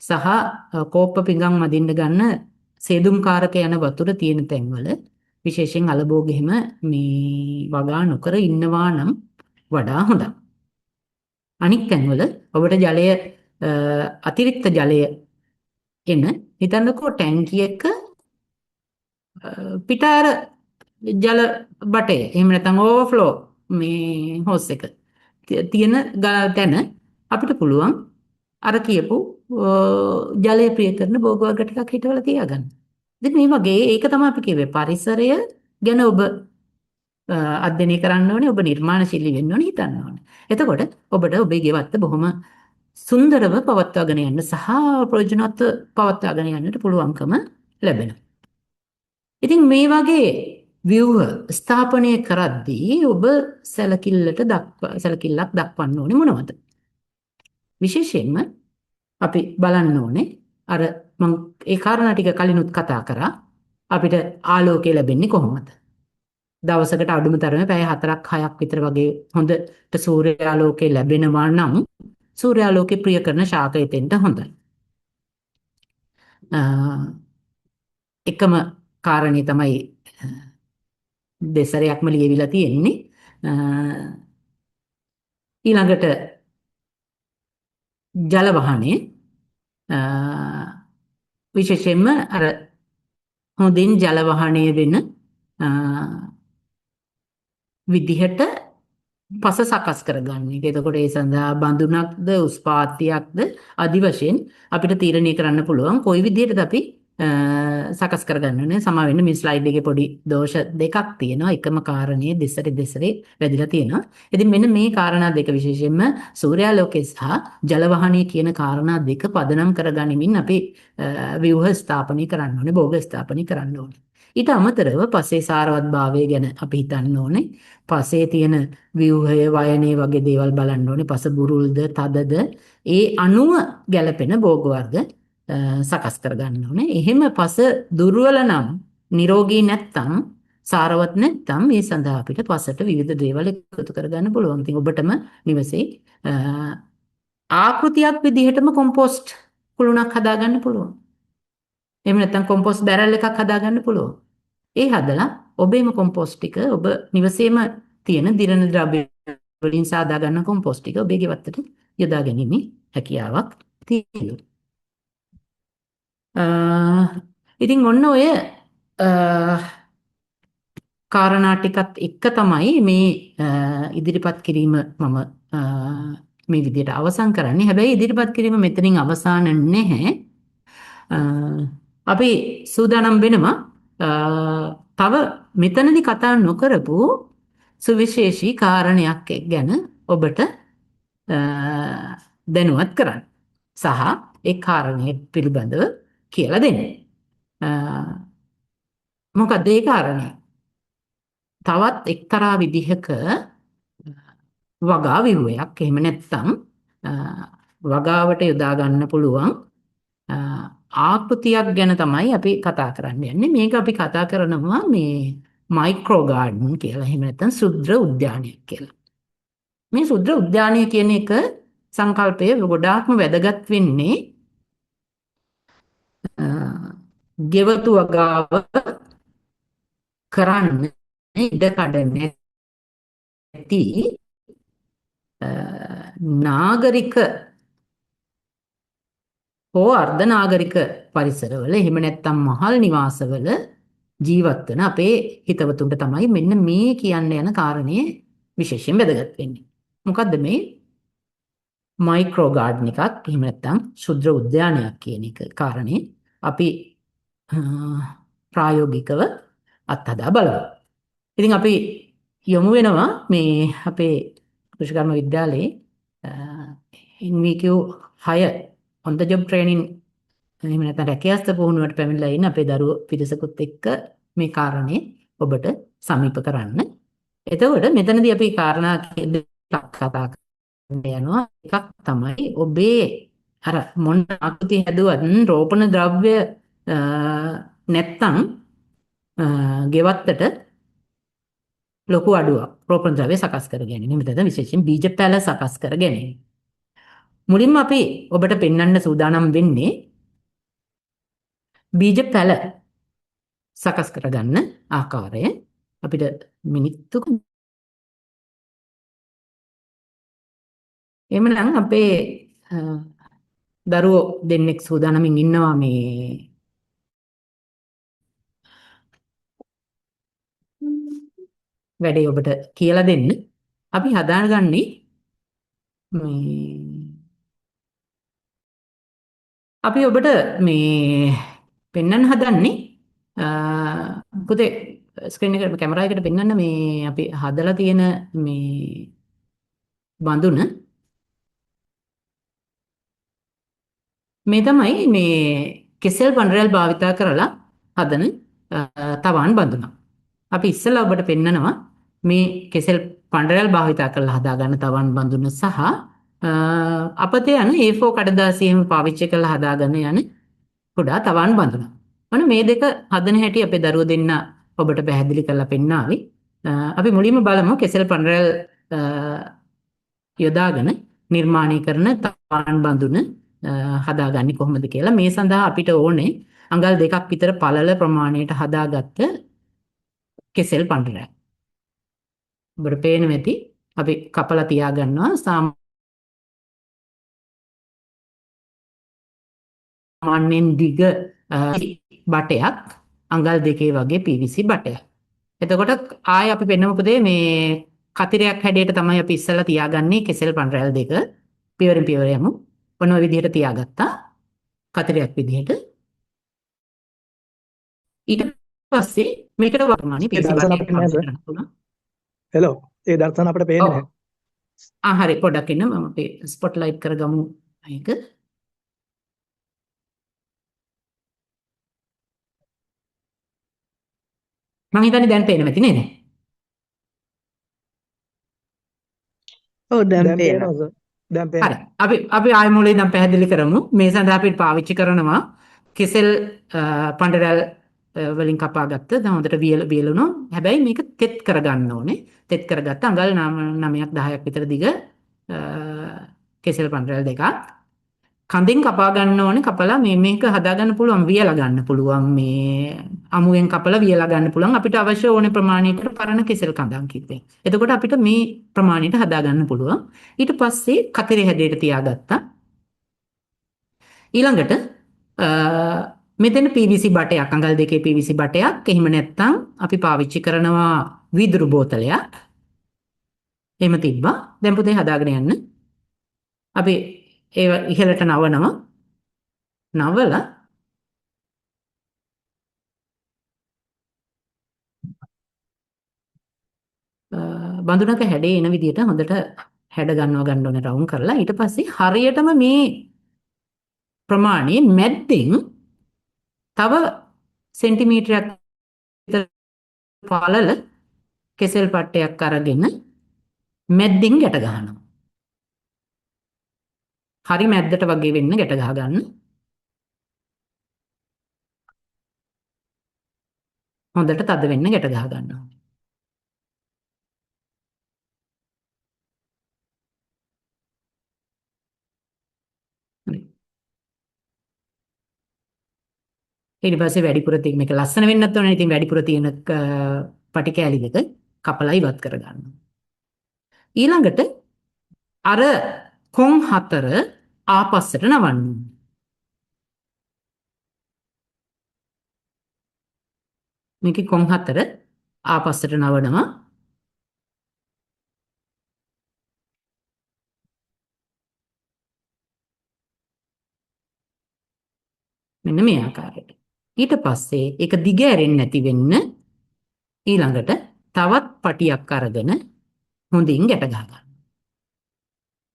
සහ කෝප්ප පිඟන් මදින්න ගන්න සේදුම්කාරක යන වතුර තියෙන තැන්වල විශේෂයෙන් අලභෝග එහෙම මේ වගා නොකර ඉන්නවා නම් වඩා හොඳයි. අනික් තැන්වල ඔබට ජලය අතිරික්ත ජලය එන හිතන්නකෝ ටැංකියක පිටාර ජල බටය එහෙම නැත්නම් ඕවර්ෆ්ලෝ මේ හොස් එක තියෙන තැන අපිට පුළුවන් අර කියපු ජලය ප්‍රිය කරන භෝග වර්ග ටිකක් හිටවලා තියාගන්න. ඉතින් මේ වගේ ඒක තමයි අපි කියවේ පරිසරය ගැන ඔබ අධ්‍යයනය කරන්න ඕනේ, ඔබ නිර්මාණශීලී වෙන්න ඕනේ, හිතන්න ඕනේ. එතකොට ඔබට ඔබේ ගෙවත්ත බොහොම සුන්දරව පවත්වාගෙන යන්න සහ ප්‍රයෝජනවත් පවත්වාගෙන යන්නට පුළුවන්කම ලැබෙනවා. ඉතින් මේ වගේ ව්‍යුහ ස්ථාපනය කරද්දී ඔබ සැලකිල්ලක් දක්වන්න ඕනේ මොනවද? විශේෂයෙන්ම අපි බලන්න ඕනේ අර මම ඒ කාරණා ටික කලිනුත් කතා කරා අපිට ආලෝකය ලැබෙන්නේ කොහොමද? දවසකට අඩුම තරමේ පැය 4ක් 6ක් විතර වගේ හොඳට සූර්යාලෝකය ලැබෙනවා නම් සූර්යාලෝකය ප්‍රිය කරන ශාකය දෙන්න හොඳයි. එකම කාරණේ තමයි දෙසරයක්ම ලියවිලා තියෙන්නේ. ඊළඟට ජල වහනය විශේෂයෙන්ම අර හොඳින් ජල වහනය වෙන විදිහට පස සකස් කරගන්න එක. එතකොට ඒ සඳහා බඳුනක්ද උස්පාත්තියක්ද আদি වශයෙන් අපිට තීරණය කරන්න පුළුවන් කොයි විදිහටද අපි සකස් කරගන්න ඕනේ. සමා වෙන්න මේ ස්ලයිඩ් එකේ පොඩි දෝෂ දෙකක් තියෙනවා. එකම කාරණේ දෙසරේ වැදිලා තියෙනවා. ඉතින් මෙන්න මේ කාරණා දෙක විශේෂයෙන්ම සූර්යාලෝකයේ සහ ජල වහනය කියන කාරණා දෙක පදනම් කරගනිමින් අපි ව්‍යුහ ස්ථාපනය කරන්න ඕනේ, භෝග ස්ථාපනය කරන්න ඕනේ. ඊට අමතරව පසේ සාරවත්භාවය ගැන අපි හිතන්න ඕනේ. පසේ තියෙන ව්‍යුහය, වයනේ වගේ දේවල් බලන්න ඕනේ. පස බුරුල්ද, තදද ඒ අණුව ගැලපෙන භෝග වර්ග සකස් කරගන්න ඕනේ. එහෙම පස දුර්වල නම්, නිරෝගී නැත්නම්, සාරවත් නැත්නම් මේ සඳහා අපිට පසට විවිධ දේවල් එකතු කරගන්න පුළුවන්. ඉතින් ඔබටම නිවසේ ආකෘතියක් විදිහටම කොම්පෝස්ට් කුළුණක් හදාගන්න පුළුවන්. එහෙම නැත්නම් කොම්පෝස්ට් බැරල් එකක් හදාගන්න පුළුවන්. ඒ හදලා ඔබේම කොම්පෝස්ට් ටික ඔබ නිවසේම තියෙන දිරන ද්‍රව්‍ය වලින් සාදා ගන්න කොම්පෝස්ට් ටික ඔබේ ගෙවත්තට යොදා ගැනීමේ හැකියාවක් තියෙනවා. ඉතින් ඔන්න ඔය කාරණා ටිකත් එක්ක තමයි මේ ඉදිරිපත් කිරීම මම මේ විදිහට අවසන් කරන්නේ. හැබැයි ඉදිරිපත් කිරීම මෙතනින් අවසන් නැහැ. අපි සූදානම් වෙනවා තව මෙතනදී කතා නොකරපු සුවිශේෂී කාරණයක් ගැන ඔබට දැනුවත් කරන්න සහ ඒ කාරණය පිළිබඳව කියලා දෙන්න. මොකක්ද ඒ කාරණය? තවත් එක්තරා විදිහක වගා විවයක් එහෙම නැත්නම් වගාවට යොදා ගන්න පුළුවන් ආකෘතියක් ගැන තමයි අපි කතා කරන්න යන්නේ. මේක අපි කතා කරනවා මේ මයික්‍රෝ ගාඩන් කියලා. එහෙම නැත්නම් සුද්‍ර උද්‍යානයක් කියලා. මේ සුද්‍ර උද්‍යානය කියන එක සංකල්පය ගොඩාක්ම වැදගත් වෙන්නේ ගෙවතු වගාව කරන්න ඉඩකඩ නැති නාගරික හෝ අර්ධනාගරික පරිසරවල එහෙම නැත්නම් මහල් නිවාසවල ජීවත් වෙන අපේ හිතවතුන්ට තමයි මෙන්න මේ කියන්න යන කාරණේ විශේෂයෙන් වැදගත් වෙන්නේ. මොකද්ද මේ මයික්‍රෝ ගාඩන් එකක් එහෙම නැත්නම් ශුද්‍ර උද්‍යානයක් කියන එක කාරණේ අපි ප්‍රායෝගිකව අත්හදා බලමු. ඉතින් අපි යොමු වෙනවා මේ අපේ කෘෂිකර්ම විද්‍යාලයේ NVQ 6 on the job training එහෙම නැත්නම් රැකියාස්ත පුහුණුවට පැමිණලා ඉන්න අපේ දරුවෝ පිරිසකුත් එක්ක මේ කාරණේ ඔබට සමීප කරන්න. එතකොට මෙතනදී අපි කාරණා කතා කරන්න යනවා. එකක් තමයි ඔබේ අර මොන ආකෘතිය හැදුවත් රෝපණ ද්‍රව්‍ය නැත්තම් ගෙවත්තට ලොකු අඩුවක් රෝපණ ද්‍රව්‍ය සකස් කර ගැනීම. මෙතන විශේෂයෙන් බීජ පැල සකස් කර ගැනීම. මුලින්ම අපි ඔබට පෙන්වන්න සූදානම් වෙන්නේ බීජ පැල සකස් කරගන්න ආකාරය. අපිට මිනිත්තු එමනම් අපේ දරුවෝ දෙන්නෙක් සූදානමින් ඉන්නවා මේ වැඩේ ඔබට කියලා දෙන්න. අපි හදාගන්නේ අපි ඔබට මේ පෙන්වන්න හදන්නේ පුතේ ස්ක්‍රීන් එකට කැමරා එකට පෙන්වන්න මේ අපි හදලා තියෙන මේ බඳුන මේ තමයි මේ කෙසෙල් පඬරැල් භාවිතා කරලා හදන තවන් බඳුන. අපි ඉස්සෙල්ලා ඔබට පෙන්නනවා මේ කෙසෙල් පඬරැල් භාවිතා කරලා හදාගන්න තවන් බඳුන සහ අපතේ යන A4 කඩදාසියෙම පාවිච්චි කරලා හදාගන්න යන කුඩා තවන් බඳුන. මොන මේ දෙක හදන හැටි අපේ දරුවෝ දෙන්න ඔබට පැහැදිලි කරලා පෙන්නාවි. අපි මුලින්ම බලමු කෙසෙල් පඬරැල් යොදාගෙන නිර්මාණය කරන තවන් බඳුන හදාගන්නේ කොහොමද කියලා. මේ සඳහා අපිට ඕනේ අඟල් 2ක් විතර පළල ප්‍රමාණයට හදාගත්ත කෙසෙල් පඬරැල්. ඔබට පේනවා ඇති අපි කපලා තියාගන්නවා සාමාන්‍යයෙන් දිග බටයක් අඟල් 2 වගේ PVC බටයක්. එතකොට ආයෙ අපි පෙන්නමු පුතේ මේ කතිරයක් හැඩයට තමයි අපි ඉස්සලා තියාගන්නේ කෙසෙල් පඬරැල් දෙක. පියවරින් පියවර යමු. ඔන්න ඔය විදිහට තියාගත්තා. කතිරයක් විදිහට. ඊට පස්සේ මේකට වර්තමානයේ PVC බටයක් පාවිච්චි කරන්න පුළුවන්. හෙලෝ ඒ දර්ශන අපිට පේන්නේ නැහැ. හරි පොඩ්ඩක් ඉන්න මම අපේ ස්පොට්ලයිට් කරගමු මේක. මම හිතන්නේ දැන් පේනවා ඇති නේද? ඔව් දැන් පේනවා. සර්. දැන් හරි. පේනවා. අපි ආයෙ මුලින් ඉඳන් පැහැදිලි කරමු. මේ සඳහා අපි පාවිච්චි කරනවා කෙසෙල් පඬරැල් වලින් කපාගත්ත දැන් හොඳට වියලුණා. හැබැයි මේක තෙත් කරගන්න ඕනේ. තෙත් කරගත්ත අඟල් 9ක් 10ක් විතර දිග කෙසෙල් පඬරැල් දෙකක් කඳින් කපා ගන්න ඕනේ. කපලා මේක හදාගන්න පුළුවන්, වියලා ගන්න පුළුවන්. මේ අමුවෙන් කපලා වියලා ගන්න පුළුවන්. අපිට අවශ්‍ය ඕනේ ප්‍රමාණයකට පරණ කෙසෙල් කඳන් කිව්වේ. එතකොට අපිට මේ ප්‍රමාණයට හදාගන්න පුළුවන්. ඊට පස්සේ කතරේ හැඩයට තියාගත්තා. ඊළඟට මෙතන PVC බටයක්, අඟල් 2 PVC බටයක්, එහෙම නැත්නම් අපි පාවිච්චි කරනවා වීදුරු බෝතලයක්. එහෙම තිබ්බා. දැන් පුතේ හදාගෙන යන්න. අපි ඒව ඉහළට නවනවා. නවලා බඳුනක හැඩේ එන විදිහට හොඳට හැඩ ගන්න ඕනේ රවුම් කරලා. ඊට පස්සේ හරියටම මේ ප්‍රමාණය මැද්දෙන් තව සෙන්ටිමීටරයක් විතර පළල කෙසෙල් පට්ටයක් අරගෙන මැද්දෙන් ගැට ගහනවා. හරි මැද්දට වගේ වෙන්න ගැට ගහ ගන්න. හොඳට තද වෙන්න ගැට ගහ ගන්නවා. හරි. ඊට පස්සේ වැඩිපුර තියෙන මේක ලස්සන වෙන්නත් ඕනේ. ඉතින් වැඩිපුර තියෙන පටි කෑලි දෙක කපලා ඉවත් කර ගන්නවා. ඊළඟට අර කොන් හතර ආපස්සට නවන්න. මේකේ කොන් හතර ආපස්සට නවනවා. මෙන්න මේ ආකාරයට. ඊට පස්සේ ඒක දිග ඇරෙන්නේ නැති වෙන්න ඊළඟට තවත් පටියක් අරගෙන හොඳින් ගැට ගහ ගන්න.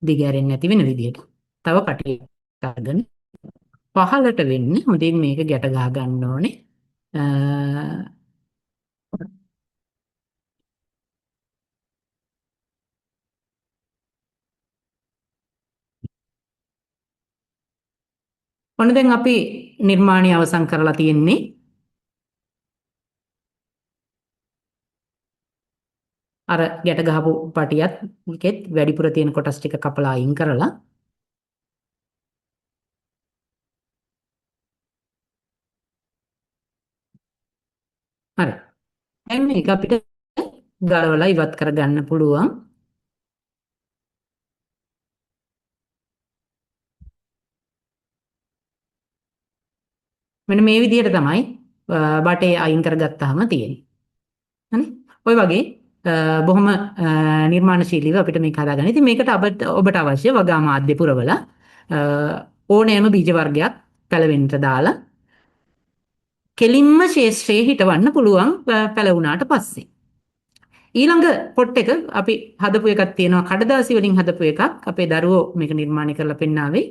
දිග ඇරෙන්නේ නැති වෙන විදිහට තව පටියක් අරගෙන පහළට වෙන්න හොඳින් මේක ගැට ගහ ගන්න ඕනේ. ඔන්න දැන් අපි නිර්මාණය අවසන් කරලා තියෙන්නේ. අර ගැට ගහපු පටියත් එකෙත් වැඩිපුර තියෙන කොටස් ටික කපලා අයින් කරලා හරි. දැන් මේක අපිට ගලවලා ඉවත් කරගන්න පුළුවන්. මෙන්න මේ විදිහට තමයි බටේ අයින් කරගත්තාම තියෙන්නේ. හරි. ඔය වගේ බොහොම නිර්මාණශීලීව අපිට මේක හදාගන්න. ඉතින් මේකට ඔබට අවශ්‍ය වගා මාධ්‍ය පුරවලා ඕනෑම බීජ වර්ගයක් පැලවෙන්නට දාලා කෙලින්ම ශේෂ්ත්‍රයේ හිටවන්න පුළුවන් පැලවුණාට පස්සේ. ඊළඟ පොට් එක අපි හදපු එකක් තියෙනවා කඩදාසි වලින් හදපු එකක්. අපේ දරුවෝ මේක නිර්මාණය කරලා පෙන්නාවේ.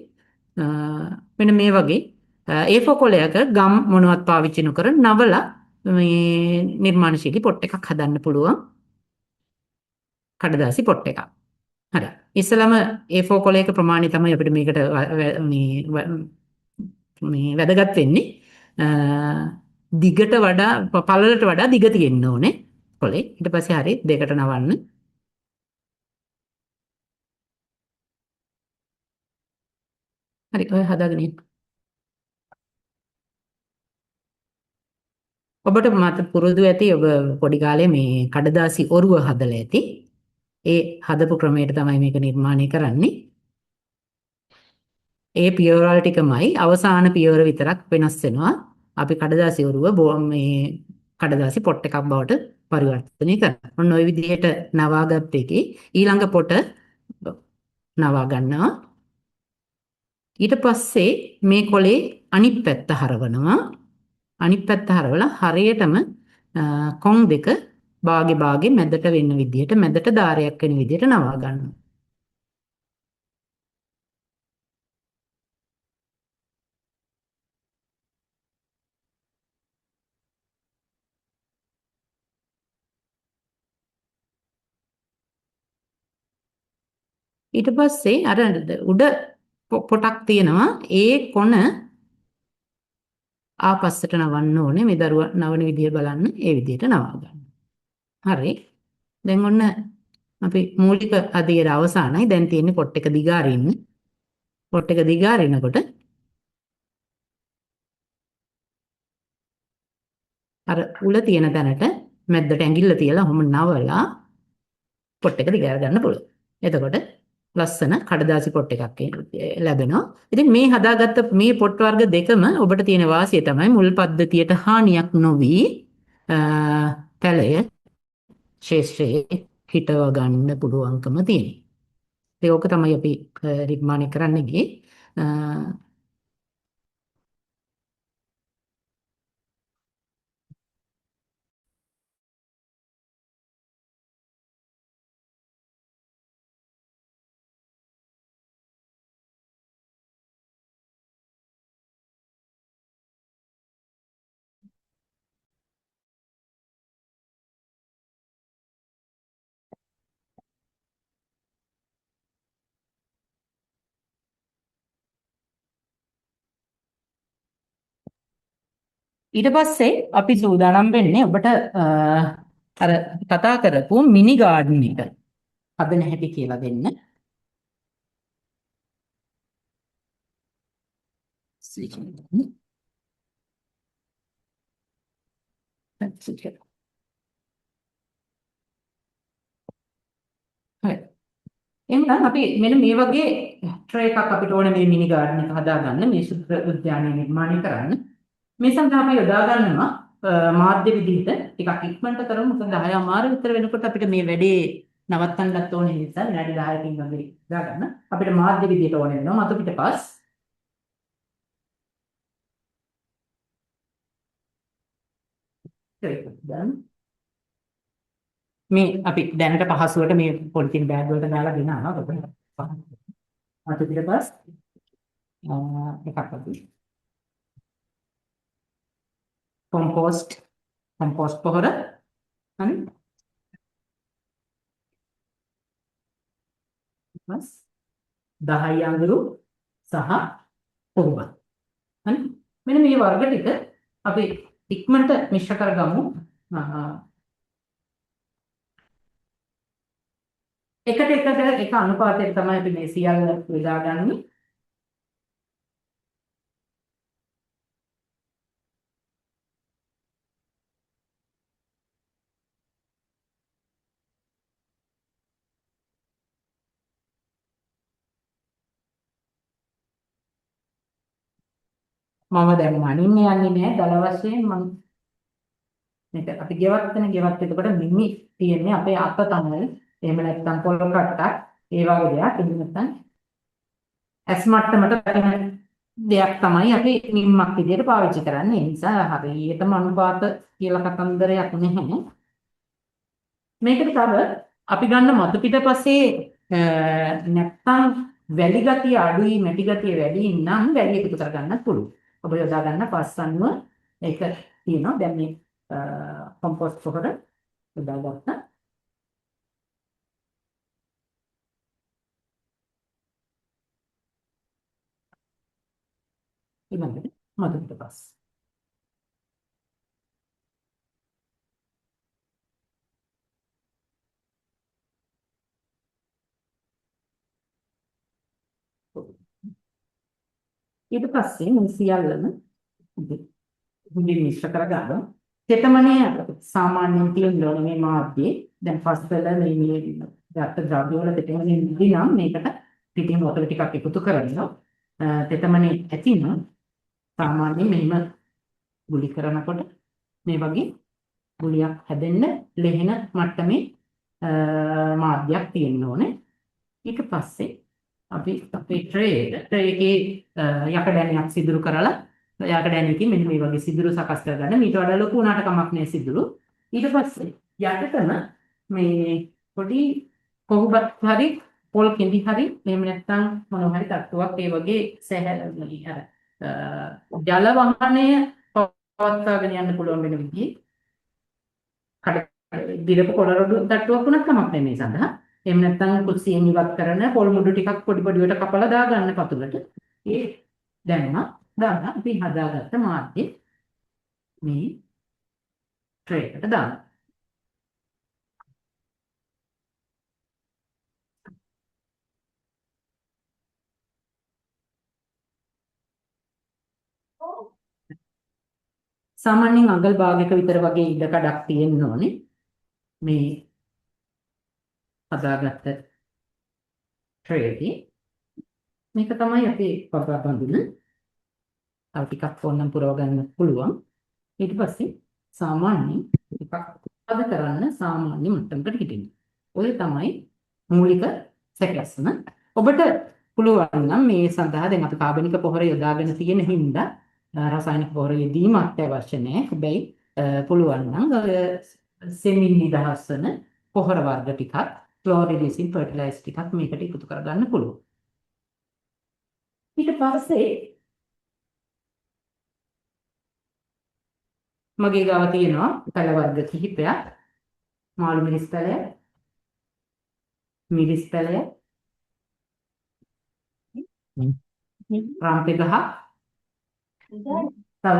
මෙන්න මේ වගේ A4 කොලයක ගම් මොනවත් පාවිච්චි නොකර නවලා මේ නිර්මාණශීලී පොට් එකක් හදන්න පුළුවන් කඩදාසි පොට් එකක්. හරි. ඉස්සලම A4 කොලයක ප්‍රමාණය තමයි අපිට මේකට මේ වැදගත් වෙන්නේ. දිගට වඩා පළලට වඩා දිග තියෙන්න ඕනේ කොලේ. ඊට පස්සේ හරි දෙකට නවන්න. හරි ඔය හදාගෙන ඉන්න. ඔබට මත පුරුදු ඇති ඔබ පොඩි කාලේ මේ කඩදාසි ඔරුව හදලා ඇති. ඒ හදපු ක්‍රමයට තමයි මේක නිර්මාණය කරන්නේ. ඒ පියවරල් ටිකමයි අවසාන පියවර විතරක් වෙනස් වෙනවා. අපි කඩදාසි ඔරුව මේ කඩදාසි පොට් එකක් බවට පරිවර්තනය කරනවා. ඔන්න ওই විදිහට නවාගත් එකේ ඊළඟ පොට නවා ගන්නවා. ඊට පස්සේ මේ කොලේ අනිත් පැත්ත හරවනවා. අනිත් පැත්ත හරවලා හරියටම කොන් දෙක බාගේ මැදට වෙන්න විදිහට මැදට දාරයක් වෙන විදිහට නවා ගන්නවා. ඊට පස්සේ අර උඩ පොටක් තියෙනවා ඒ කොන ආපස්සට නවන්න ඕනේ. මේ දරුවා නවන විදිය බලන්න ඒ විදිහට නවා ගන්න. හරි. දැන් ඔන්න අපි මූලික අදියර අවසానයි. දැන් තියෙන්නේ පොට් එක දිගාරින්න. පොට් එක දිගාරිනකොට අර උල තියෙන තැනට මැද්දට ඇඟිල්ල තියලා ඔහොම නවලා පොට් එක දිගාර ගන්න පුළුවන්. එතකොට ලස්සන කඩදාසි පොට් එකක් ලැබෙනවා. ඉතින් මේ හදාගත්ත මේ පොට් වර්ග දෙකම ඔබට තියෙන වාසිය තමයි මුල් පද්ධතියට හානියක් නොවි පැලය ශේෂ්ත්‍රයේ හිටව ගන්න පුළුවන්කම තියෙනවා. ඒක තමයි අපි නිර්මාණය කරන්න ගියේ. ඊට පස්සේ අපි සූදානම් වෙන්නේ ඔබට අර කතා කරපු මිනි ගාඩන් එක හදන හැටි කියලා දෙන්න. හරි. එහෙනම් අපි මෙන්න මේ වගේ ට්‍රේ එකක් අපිට ඕනේ මේ මිනි ගාඩන් එක හදාගන්න මේ ශුද්ධ උද්‍යානය නිර්මාණය කරන්න. මේ සඳහා අපි යොදා ගන්නවා මාධ්‍ය විදිහට ටිකක් ඉක්මනට කරමු. මොකද 10:00 විතර වෙනකොට අපිට මේ වැඩේ නවත්තන්නත් ඕනේ නිසා විනාඩි 10කින් වගේ දාගන්න. අපිට මාධ්‍ය විදිහට ඕනේ වෙනවා මතු පිටපස්. මේ අපි දැනට පහසුවට මේ පොලිතින් බෑග් වලට දාලා ගෙනාවා. මතු පිටපස් එකක් අපි කොම්පෝස්ට් පොහොර හරි බස් 10 අඟුරු සහ පොහොර හරි මෙන්න මේ වර්ග ටික අපි ඉක්මනට මිශ්‍ර කරගමු එකට එක අනුපාතයක් තමයි අපි මේ සියල්ල බෙදාගන්නේ මම දැන් මනින්න යන්නේ නැහැ දල වශයෙන් මම මේක අපි ගෙවත් එතකොට මිනි තියෙන්නේ අපේ අත තමයි එහෙම නැත්නම් පොල් කට්ටක් ඒ වගේ දෙයක් එහෙම නැත්නම් ඇස් මට්ටමට තියෙන දෙයක් තමයි අපි මිම්මක් විදියට පාවිච්චි කරන්නේ ඒ නිසා හරියටම අනුපාත කියලා කතන්දරයක් නැහැ මේකට තව අපි ගන්න මතු පිටපස්සේ නැත්නම් වැලි ගතිය අඩුයි මැටි ගතිය වැඩි නම් වැලි එකතු කරගන්නත් පුළුවන් ඔබ යොදා ගන්න පස් අනුව ඒක තියෙනවා දැන් මේ කොම්පෝස්ට් පොහොර යොදා ගත්තා ඊළඟට මතු පිටපස් ඊට පස්සේ මේ සියල්ලම හොඳින් මිශ්‍ර කරගන්න. තෙතමනය සාමාන්‍යයෙන් තියෙන ඕනේ මේ මාධ්‍යයේ දැන් පස්වල මේ ගත්ත ද්‍රව්‍ය වල තෙතමනය නිදිනම් මේකට පිටින් වතුර ටිකක් එකතු කරනවා. තෙතමනය ඇතිනම් සාමාන්‍යයෙන් මෙහිම ගුලි කරනකොට මේ වගේ ගුලියක් හැදෙන්න ලෙහෙන මට්ටමේ මාධ්‍යයක් තියෙන්න ඕනේ. ඊට පස්සේ අපි අපේ ට්‍රේ එකේ යකඩැණයක් සිදුරු කරලා යකඩැණයකින් මෙන්න මේ වගේ සිදුරු සකස් කරගන්න. මීට වඩා ලොකු උනාට කමක් නැහැ සිදුරු. ඊට පස්සේ යටටම මේ පොඩි කොහොබත් හරි පොල් කෙඳි හරි එහෙම නැත්නම් මොනවා හරි තට්ටුවක් ඒ වගේ ජල වහනය පවත්වාගෙන යන්න පුළුවන් වෙන විදිහේ දිරපු කොළරොඩු තට්ටුවක් වුණත් කමක් නැහැ මේ සඳහා. එහෙම නැත්නම් කුස්සියෙන් ඉවත් කරන පොල් මුඩු ටිකක් පොඩි පොඩිවට කපලා දාගන්න පතුලට. ඒ දැම්මා දාන්න අපි හදාගත්ත මාධ්‍ය මේ ට්‍රේ එකට දාන්න. සාමාන්‍යයෙන් අඟල් භාගයක විතර වගේ ඉඩ කඩක් තියෙන්න ඕනේ. මේ හදාගත්ත ට්‍රේ එකේ මේක තමයි අපි පපා බඳින. තව ටිකක් ඕනනම් පුරව ගන්න පුළුවන්. ඊට පස්සේ සාමාන්‍යයෙන් ටිකක් අද කරන්න සාමාන්‍ය මට්ටමකට හිටින්න. ඔය තමයි මූලික සැකැස්ම. ඔබට පුළුවන් නම් මේ සඳහා දැන් අපි කාබනික පොහොර යොදාගෙන තියෙන හින්දා රසායනික පොහොර යෙදීමක් අවශ්‍ය නැහැ. හැබැයි පුළුවන් නම් සෙමින් නිදහස් වෙන පොහොර වර්ග ටිකක් ක්ලෝරිඩේසින් ෆර්ටිලයිසර් ටිකක් මේකට එකතු කරගන්න පුළුවන්. ඊට පස්සේ මගේ ගාව තියෙනවා පැල වර්ග කිහිපයක්. මාළු මිරිස් පැලය, මිරිස් පැලය, රම්පෙ ගහ, තව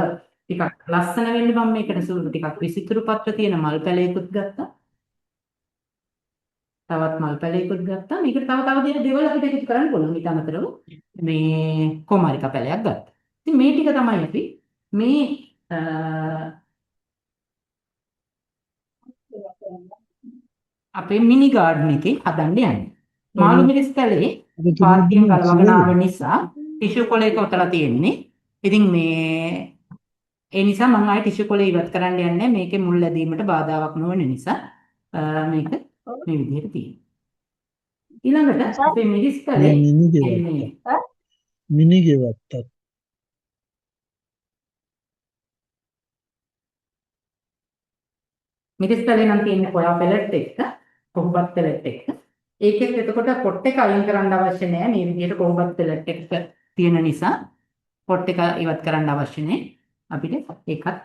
ටිකක් ලස්සන වෙන්න මම මේකට සුළු ටිකක් විසිතුරු පත්‍ර තියෙන මල් පැලයකුත් ගත්තා. තවත් මල් පැලයකුත් ගත්තා. මේකට තව දේවල් අපිට එකතු කරන්න පුළුවන්. ඊට අමතරව මේ කොමාරිකා පැලයක් ගත්තා. ඉතින් මේ ටික තමයි අපි මේ අපේ මිනි ගාඩන් එකේ හදන්න යන්නේ. මාළු මිරිස් පැලේ පාත්තියෙන් ගලවගෙන ආව නිසා ටිෂු කොලයක ඔතලා තියෙන්නේ. ඉතින් මේ ඒ නිසා මම ආයේ ටිෂු කොලේ ඉවත් කරන්න යන්නේ මේකේ මුල් ලැබීමට බාධාවක් නොවන නිසා මේක මේ විදිහට තියෙනවා. ඊළඟට අපේ මිරිස් පැලේ මිනි ගෙවත්තක් මිරිස් පැලේ නම් තියෙන්නේ කොයා පෙලට් එක, කොහොඹත් පෙලට් එක. ඒකෙත් එතකොට පොට් එක අයින් කරන්න අවශ්‍ය නැහැ. මේ විදිහට කොහොඹත් පෙලට් එක තියෙන නිසා පොට් එක ඉවත් කරන්න අවශ්‍ය නැහැ. අපිට ඒකත්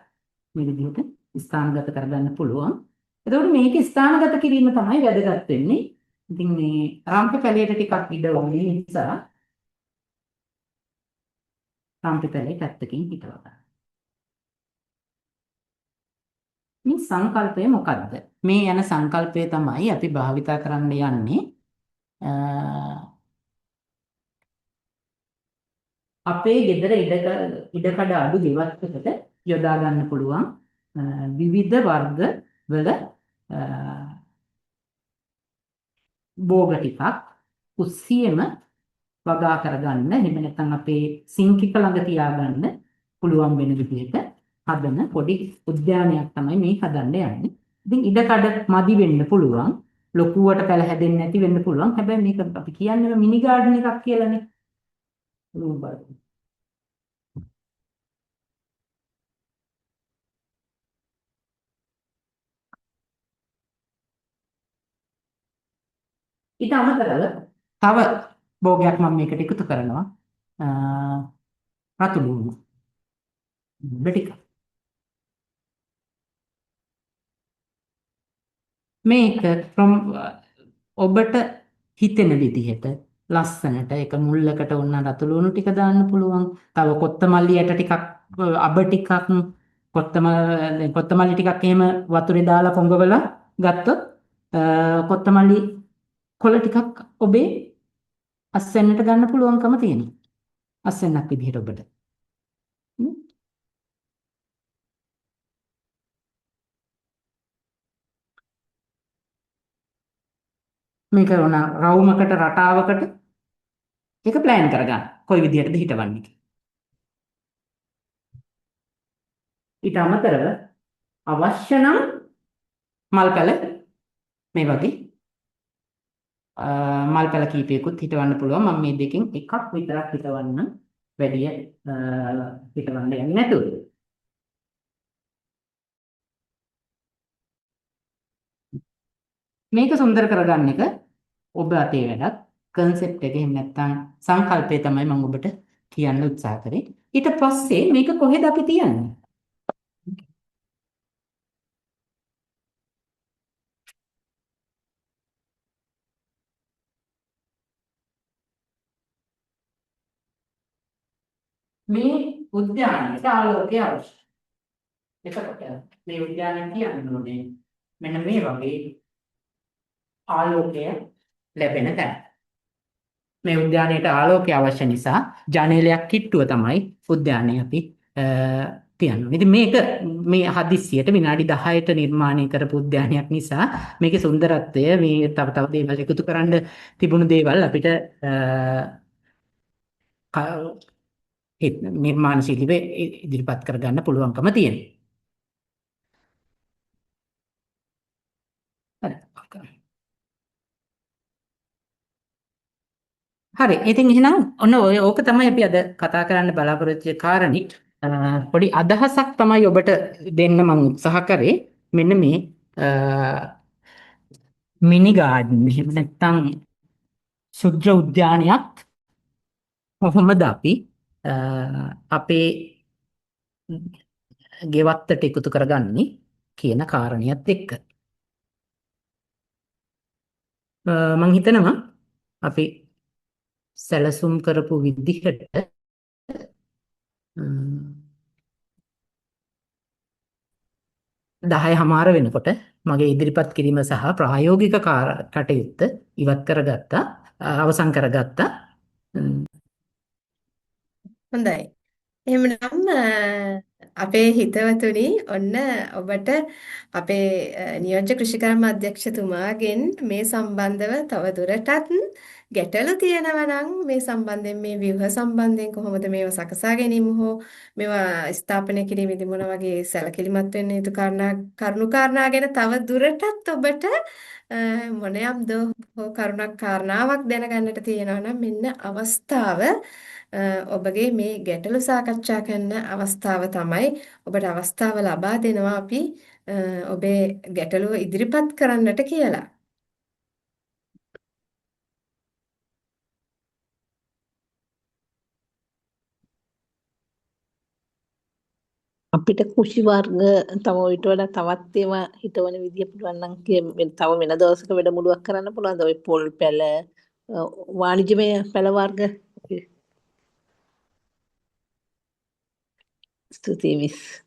මේ විදිහට ස්ථානගත කරගන්න පුළුවන්. එතකොට මේක ස්ථානගත කිරීම තමයි වැදගත් වෙන්නේ. ඉතින් මේ රාම්ප පැලයට ටිකක් ඉඩ වුනේ නිසා රාම්ප පැලේ පැත්තකින් හිටවා ගන්න. මේ සංකල්පය මොකද්ද? මේ යන සංකල්පය තමයි අපි භාවිතා කරන්න යන්නේ. අපේ ගෙදර ඉඩකඩ අඩු ගෙවත්තකට යොදා ගන්න පුළුවන් විවිධ වර්ග වල භෝග ටිකක් උස්සියම වගා කරගන්න එහෙම නැත්නම් අපේ සිංක් එක ළඟ තියාගන්න පුළුවන් වෙන විදිහට හදන පොඩි උද්‍යානයක් තමයි මේ හදන්න යන්නේ. ඉතින් ඉඩකඩ මදි වෙන්න පුළුවන්. ලොකුවට පැල හැදෙන්නේ නැති වෙන්න පුළුවන්. හැබැයි මේක අපි කියන්නේ මිනි ගාඩන් එකක් කියලානේ. ඊට අමතරව තව භෝගයක් මම මේකට එකතු කරනවා. රතු ලුණු. ටික. මේක ඔබට හිතෙන විදිහට ලස්සනට ඒක මුල්ලකට උන්න රතු ලුණු ටික දාන්න පුළුවන්. තව කොත්තමල්ලි යට ටිකක් අබ ටිකක් කොත්තමල්ලි ටිකක් එහෙම වතුරේ දාලා පොඟවලා ගත්තොත් කොත්තමල්ලි කොළ ටිකක් ඔබේ අස්වැන්නට ගන්න පුළුවන්කම තියෙනවා. අස්වැන්නක් විදිහට ඔබට. මේක උන රවුමකට රටාවකට ඒක ප්ලෑන් කරගන්න. කොයි විදිහටද හිටවන්නේ කියලා. ඊට අමතරව අවශ්‍ය නම් මල් පැල මේ වගේ මල් පැල කීපයකුත් හිටවන්න පුළුවන්. මම මේ දෙකෙන් එකක් විතරක් හිටවන්න වැඩි හිටවන්න යන්නේ නැතුව. මේක සුන්දර කරගන්න එක ඔබ අතේ වැඩක්. කන්සෙප්ට් එක එහෙම නැත්නම් සංකල්පය තමයි මම ඔබට කියන්න උත්සාහ කරේ. ඊට පස්සේ මේක කොහෙද අපි තියන්නේ? මේ උද්‍යානයට ආලෝකය අවශ්‍යයි. එතකොට මේ උද්‍යානය කියන්නේ ඕනේ මෙන්න මේ වගේ ආලෝකය ලැබෙන තැන. මේ උද්‍යානයට ආලෝකය අවශ්‍ය නිසා ජනේලයක් කිට්ටුව තමයි උද්‍යානයේ අපි තියන්නේ. ඉතින් මේක මේ හදිස්සියට විනාඩි 10ට නිර්මාණය කරපු උද්‍යානයක් නිසා මේකේ සුන්දරත්වය මේ තව දේවල් එකතු කරන්න තිබුණු දේවල් අපිට නිර්මාණශීලීව ඉදිරිපත් කරගන්න පුළුවන්කම තියෙනවා. හරි. ඉතින් එහෙනම් ඔන්න ඕක තමයි අපි අද කතා කරන්න බලාපොරොත්තු වෙච්ච කාරණේ. පොඩි අදහසක් තමයි ඔබට දෙන්න මම උත්සාහ කරේ. මෙන්න මේ මිනි ගාඩන් එහෙම නැත්නම් ශුද්‍ර උද්‍යානයක් කොහොමද අපි අපේ ගෙවත්තට එකතු කරගන්නේ කියන කාරණියත් එක්ක. මම හිතනවා අපි සැලසුම් කරපු විදිහට 10 හමාර වෙනකොට මගේ ඉදිරිපත් කිරීම සහ ප්‍රායෝගික කටයුත්ත ඉවත් කරගත්තා. අවසන් කරගත්තා. හොඳයි. එහෙමනම් අපේ හිතවතුනි ඔන්න ඔබට අපේ නියෝජ්‍ය කෘෂිකර්ම අධ්‍යක්ෂතුමාගෙන් මේ සම්බන්ධව තව දුරටත් ගැටලු තියෙනවා නම් මේ සම්බන්ධයෙන් මේ ව්‍යුහ සම්බන්ධයෙන් කොහොමද මේව සකසා ගැනීම හෝ මේවා ස්ථාපනය කිරීමේදී මොන වගේ සැලකිලිමත් වෙන්න යුතු කරුණා ගැන තව දුරටත් ඔබට මොනියම්ද හෝ කාරණාවක් දැනගන්නට තියෙනවා නම් මෙන්න අවස්ථාව ඔබගේ මේ ගැටලු සාකච්ඡා කරන අවස්ථාව තමයි ඔබට අවස්ථාව ලබා දෙනවා අපි ඔබේ ගැටලුව ඉදිරිපත් කරන්නට කියලා. අපිට කුෂි වර්ග තව ඊට වඩා තවත් ඒවා හිතවන විදිය පුළුවන් නම් තව වෙන දවසක වැඩමුළුවක් කරන්න පුළුවන්ද? ඔය පොල් පැල වාණිජමය පැල වර්ග ස්තුතියි මිස්.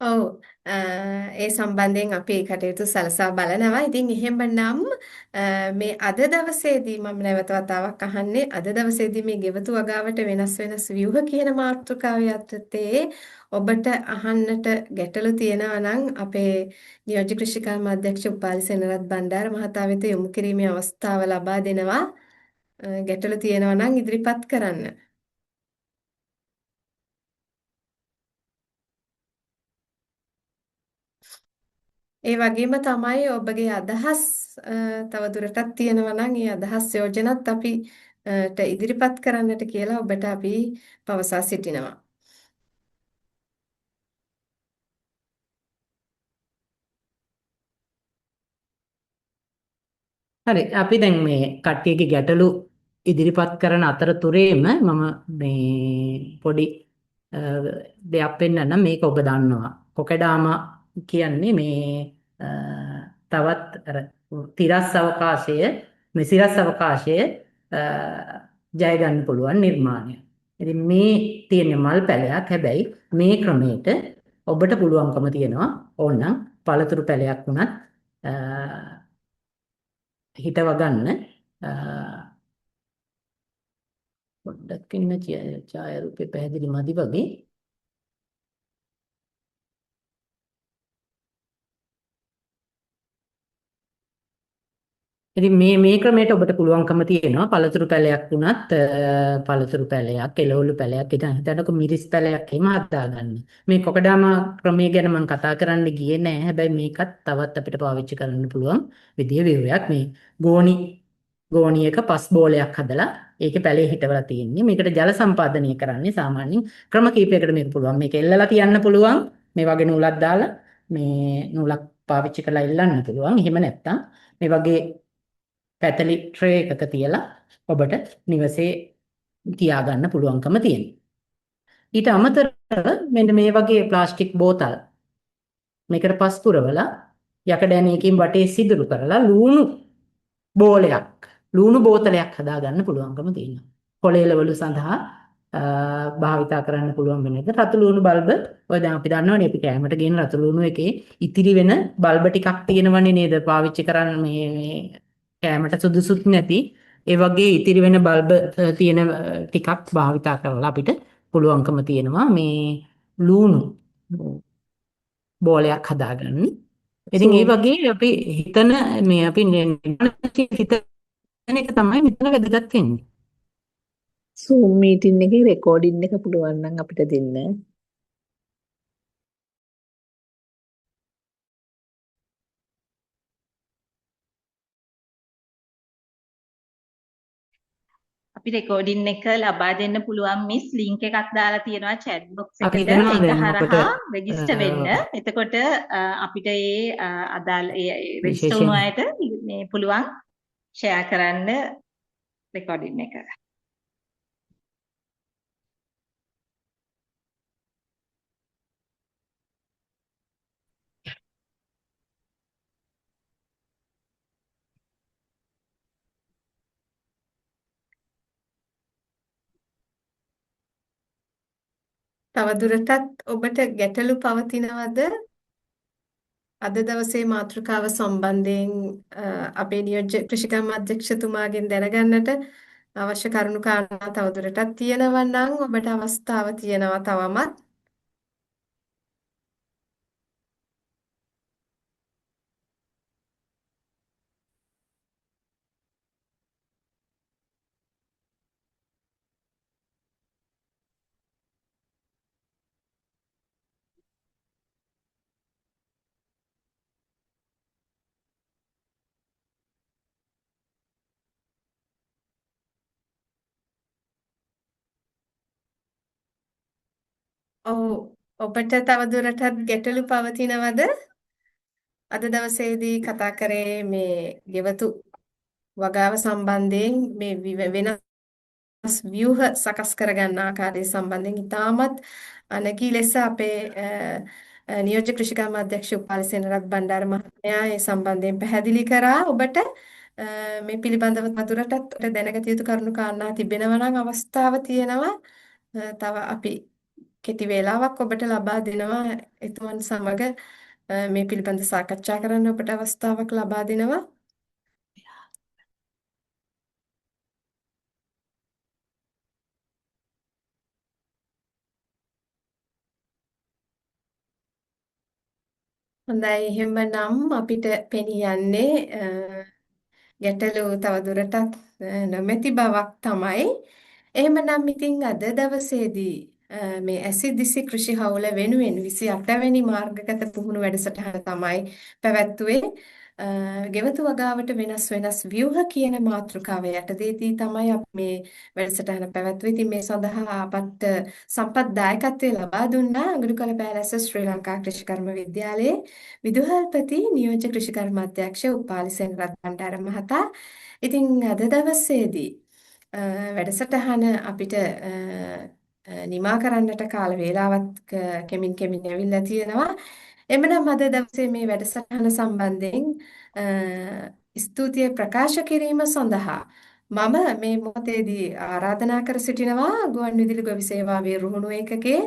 ඔව් ඒ සම්බන්ධයෙන් අපි කටයුතු සලසා බලනවා. ඉතින් එහෙමනම් මේ අද දවසේදී මම නැවත වතාවක් අහන්නේ අද දවසේදී මේ ගෙවතු වගාවට වෙනස් ව්‍යුහ කියන මාතෘකාව යටතේ ඔබට අහන්නට ගැටලු තියෙනවා නම් අපේ නියෝජ්‍ය කෘෂිකර්ම අධ්‍යක්ෂ උපාලි සෙනරත් බණ්ඩාර මහතා වෙත යොමු කිරීමේ අවස්ථාව ලබා දෙනවා. ගැටලු තියෙනවා නම් ඉදිරිපත් කරන්න. ඒ වගේම තමයි ඔබගේ අදහස් තව දුරටත් තියෙනවා නම් ඒ අදහස් යෝජනත් අපිට ඉදිරිපත් කරන්නට කියලා ඔබට අපි පවසා සිටිනවා. හරි අපි දැන් මේ කට්ටියගේ ගැටලු ඉදිරිපත් කරන අතරතුරේම මම මේ පොඩි දෙයක් පෙන්නන්න මේක ඔබ දන්නවා. කොකඩාම කියන්නේ මේ තවත් අර තිරස් අවකාශය මෙසිරස් අවකාශය ජය ගන්න පුළුවන් නිර්මාණය. ඉතින් මේ තියෙන මල් පැලයක් හැබැයි මේ ක්‍රමයට ඔබට පුළුවන්කම තියෙනවා ඕනනම් පළතුරු පැලයක් වුණත් හිටව ගන්න පොඩ්ඩක් ඉන්න ඡායාරූපේ පැහැදිලි මදි වගේ. ඉතින් මේ ක්‍රමයට ඔබට පුළුවන්කම තියෙනවා පළතුරු පැලයක් වුණත් පළතුරු පැලයක් එළවලු පැලයක් හිතන්නකො මිරිස් පැලයක් එහෙම හදාගන්න. මේ කොකඩාම ක්‍රමය ගැන මම කතා කරන්න ගියේ නෑ. හැබැයි මේකත් තවත් අපිට පාවිච්චි කරන්න පුළුවන් විදිය වේවයක්. මේ ගෝණියක පස් බෝලයක් හදලා ඒකේ පැලේ හිටවලා තියෙන්නේ. මේකට ජල සම්පාදනය කරන්නේ සාමාන්‍යයෙන් ක්‍රම කීපයකට මේක පුළුවන්. මේක එල්ලලා තියන්න පුළුවන්. මේ වගේ නූලක් දාලා මේ නූලක් පාවිච්චි කරලා එල්ලන්න පුළුවන්. එහෙම නැත්නම් මේ වගේ පැතලි ට්‍රේ එකක තියලා ඔබට නිවසේ තියාගන්න පුළුවන්කම තියෙනවා. ඊට අමතරව මෙන්න මේ වගේ ප්ලාස්ටික් බෝතල් මේකට පස් පුරවලා යකඩැණයකින් වටේ සිදුරු කරලා ලුණු බෝතලයක් හදාගන්න පුළුවන්කම තියෙනවා. කොළේලවලු සඳහා භාවිතා කරන්න පුළුවන් වෙන එක. රතු ලුණු බල්බ ඔය දැන් අපි දන්නවනේ අපි කෑමට ගෙන රතු ලුණු එකේ ඉතිරි වෙන බල්බ ටිකක් තියෙනවනේ නේද පාවිච්චි කරන්න මේ කෑමට සුදුසුත් නැති ඒ වගේ ඉතිරි වෙන බල්බ තියෙන ටිකක් භාවිතා කරලා අපිට පුළුවන්කම තියෙනවා මේ ලුණු බෝලයක් හදාගන්න. ඉතින් ඒ වගේ අපි හිතන මේ අපි හිතන එක තමයි මෙතන වැදගත් වෙන්නේ. Zoom meeting එකේ recording එක පුළුවන් නම් අපිට දෙන්න. අපි රෙකෝඩින් එක ලබා දෙන්න පුළුවන් මිස් ලින්ක් එකක් දාලා තියෙනවා chat box අපි එකට හිතනවා ඒක දැන් හරහා අපිට රෙජිස්ටර් වෙන්න. එතකොට අපිට ඒ අදාළ ඒ රෙජිස්ටර් විශේෂයෙන් වුණු අයට මේ පුළුවන් ෂෙයා කරන්න රෙකෝඩින් එක. තවදුරටත් ඔබට ගැටලු පවතිනවද? අද දවසේ මාතෘකාව සම්බන්ධයෙන් අපේ නියෝජ්‍ය කෘෂිකර්ම අධ්‍යක්ෂතුමාගෙන් දැනගන්නට අවශ්‍ය කරුණු කාරණා තවදුරටත් තියෙනවා නම් ඔබට අවස්ථාව තියෙනවා තවමත්. ඔව් ඔබට තවදුරටත් ගැටලු පවතිනවද? අද දවසේදී කතා කරේ මේ ගෙවතු වගාව සම්බන්ධයෙන් මේ වෙනස් ව්‍යුහ සකස් කරගන්න ආකාරය සම්බන්ධයෙන් ඉතාමත් අනගී ලෙස අපේ නියෝජ්‍ය කෘෂිකර්ම අධ්‍යක්ෂ උපාලසේනරත් බණ්ඩාර මහත්මයා ඒ සම්බන්ධයෙන් පැහැදිලි කරා ඔබට මේ පිළිබඳව තවදුරටත් ඔබට දැනගත යුතු කරුණු කාරණා තිබෙනවා නම් අවස්ථාව තියෙනවා. තව අපි කෙටි වේලාවක් ඔබට ලබා දෙනවා එතුමන් සමග මේ පිළිබඳ සාකච්ඡා කරන්න ඔබට අවස්ථාවක් ලබා දෙනවා. හොඳයි එහෙමනම් අපිට පෙනී යන්නේ ගැටලු තවදුරටත් නොමැති බවක් තමයි. එහෙමනම් ඉතින් අද දවසේදී මේ ඇසිදිසි කෘෂි හවුල වෙනුවෙන් 28 වෙනි මාර්ගගත පුහුණු වැඩසටහන තමයි පැවැත්වුවේ. ගෙවතු වගාවට වෙනස් ව්‍යුහ කියන මාතෘකාව යටතේදී තමයි අපි මේ වැඩසටහන පැවැත්වුවේ. ඉතින් මේ සඳහා අපට සම්පත් දායකත්වයේ ලබා දුන්නා අඟුරුකල පෑලැස්ස ශ්‍රී ලංකා කෘෂිකර්ම විද්‍යාලයේ විදුහල්පති නියෝජ්‍ය කෘෂිකර්ම අධ්‍යක්ෂ උපාලිසෙන් රත්බණ්ඩාර මහතා. ඉතින් අද දවසේදී වැඩසටහන අපිට නිමා කරන්නට කාල වේලාවක් කෙමින් ඇවිල්ලා තියෙනවා. එමනම් අද දවසේ මේ වැඩසටහන සම්බන්ධයෙන් ස්තුතිය ප්‍රකාශ කිරීම සඳහා මම මේ මොහොතේදී ආරාධනා කර සිටිනවා ගුවන්විදුලි ගොවි සේවාවේ රුහුණු ඒකකයේ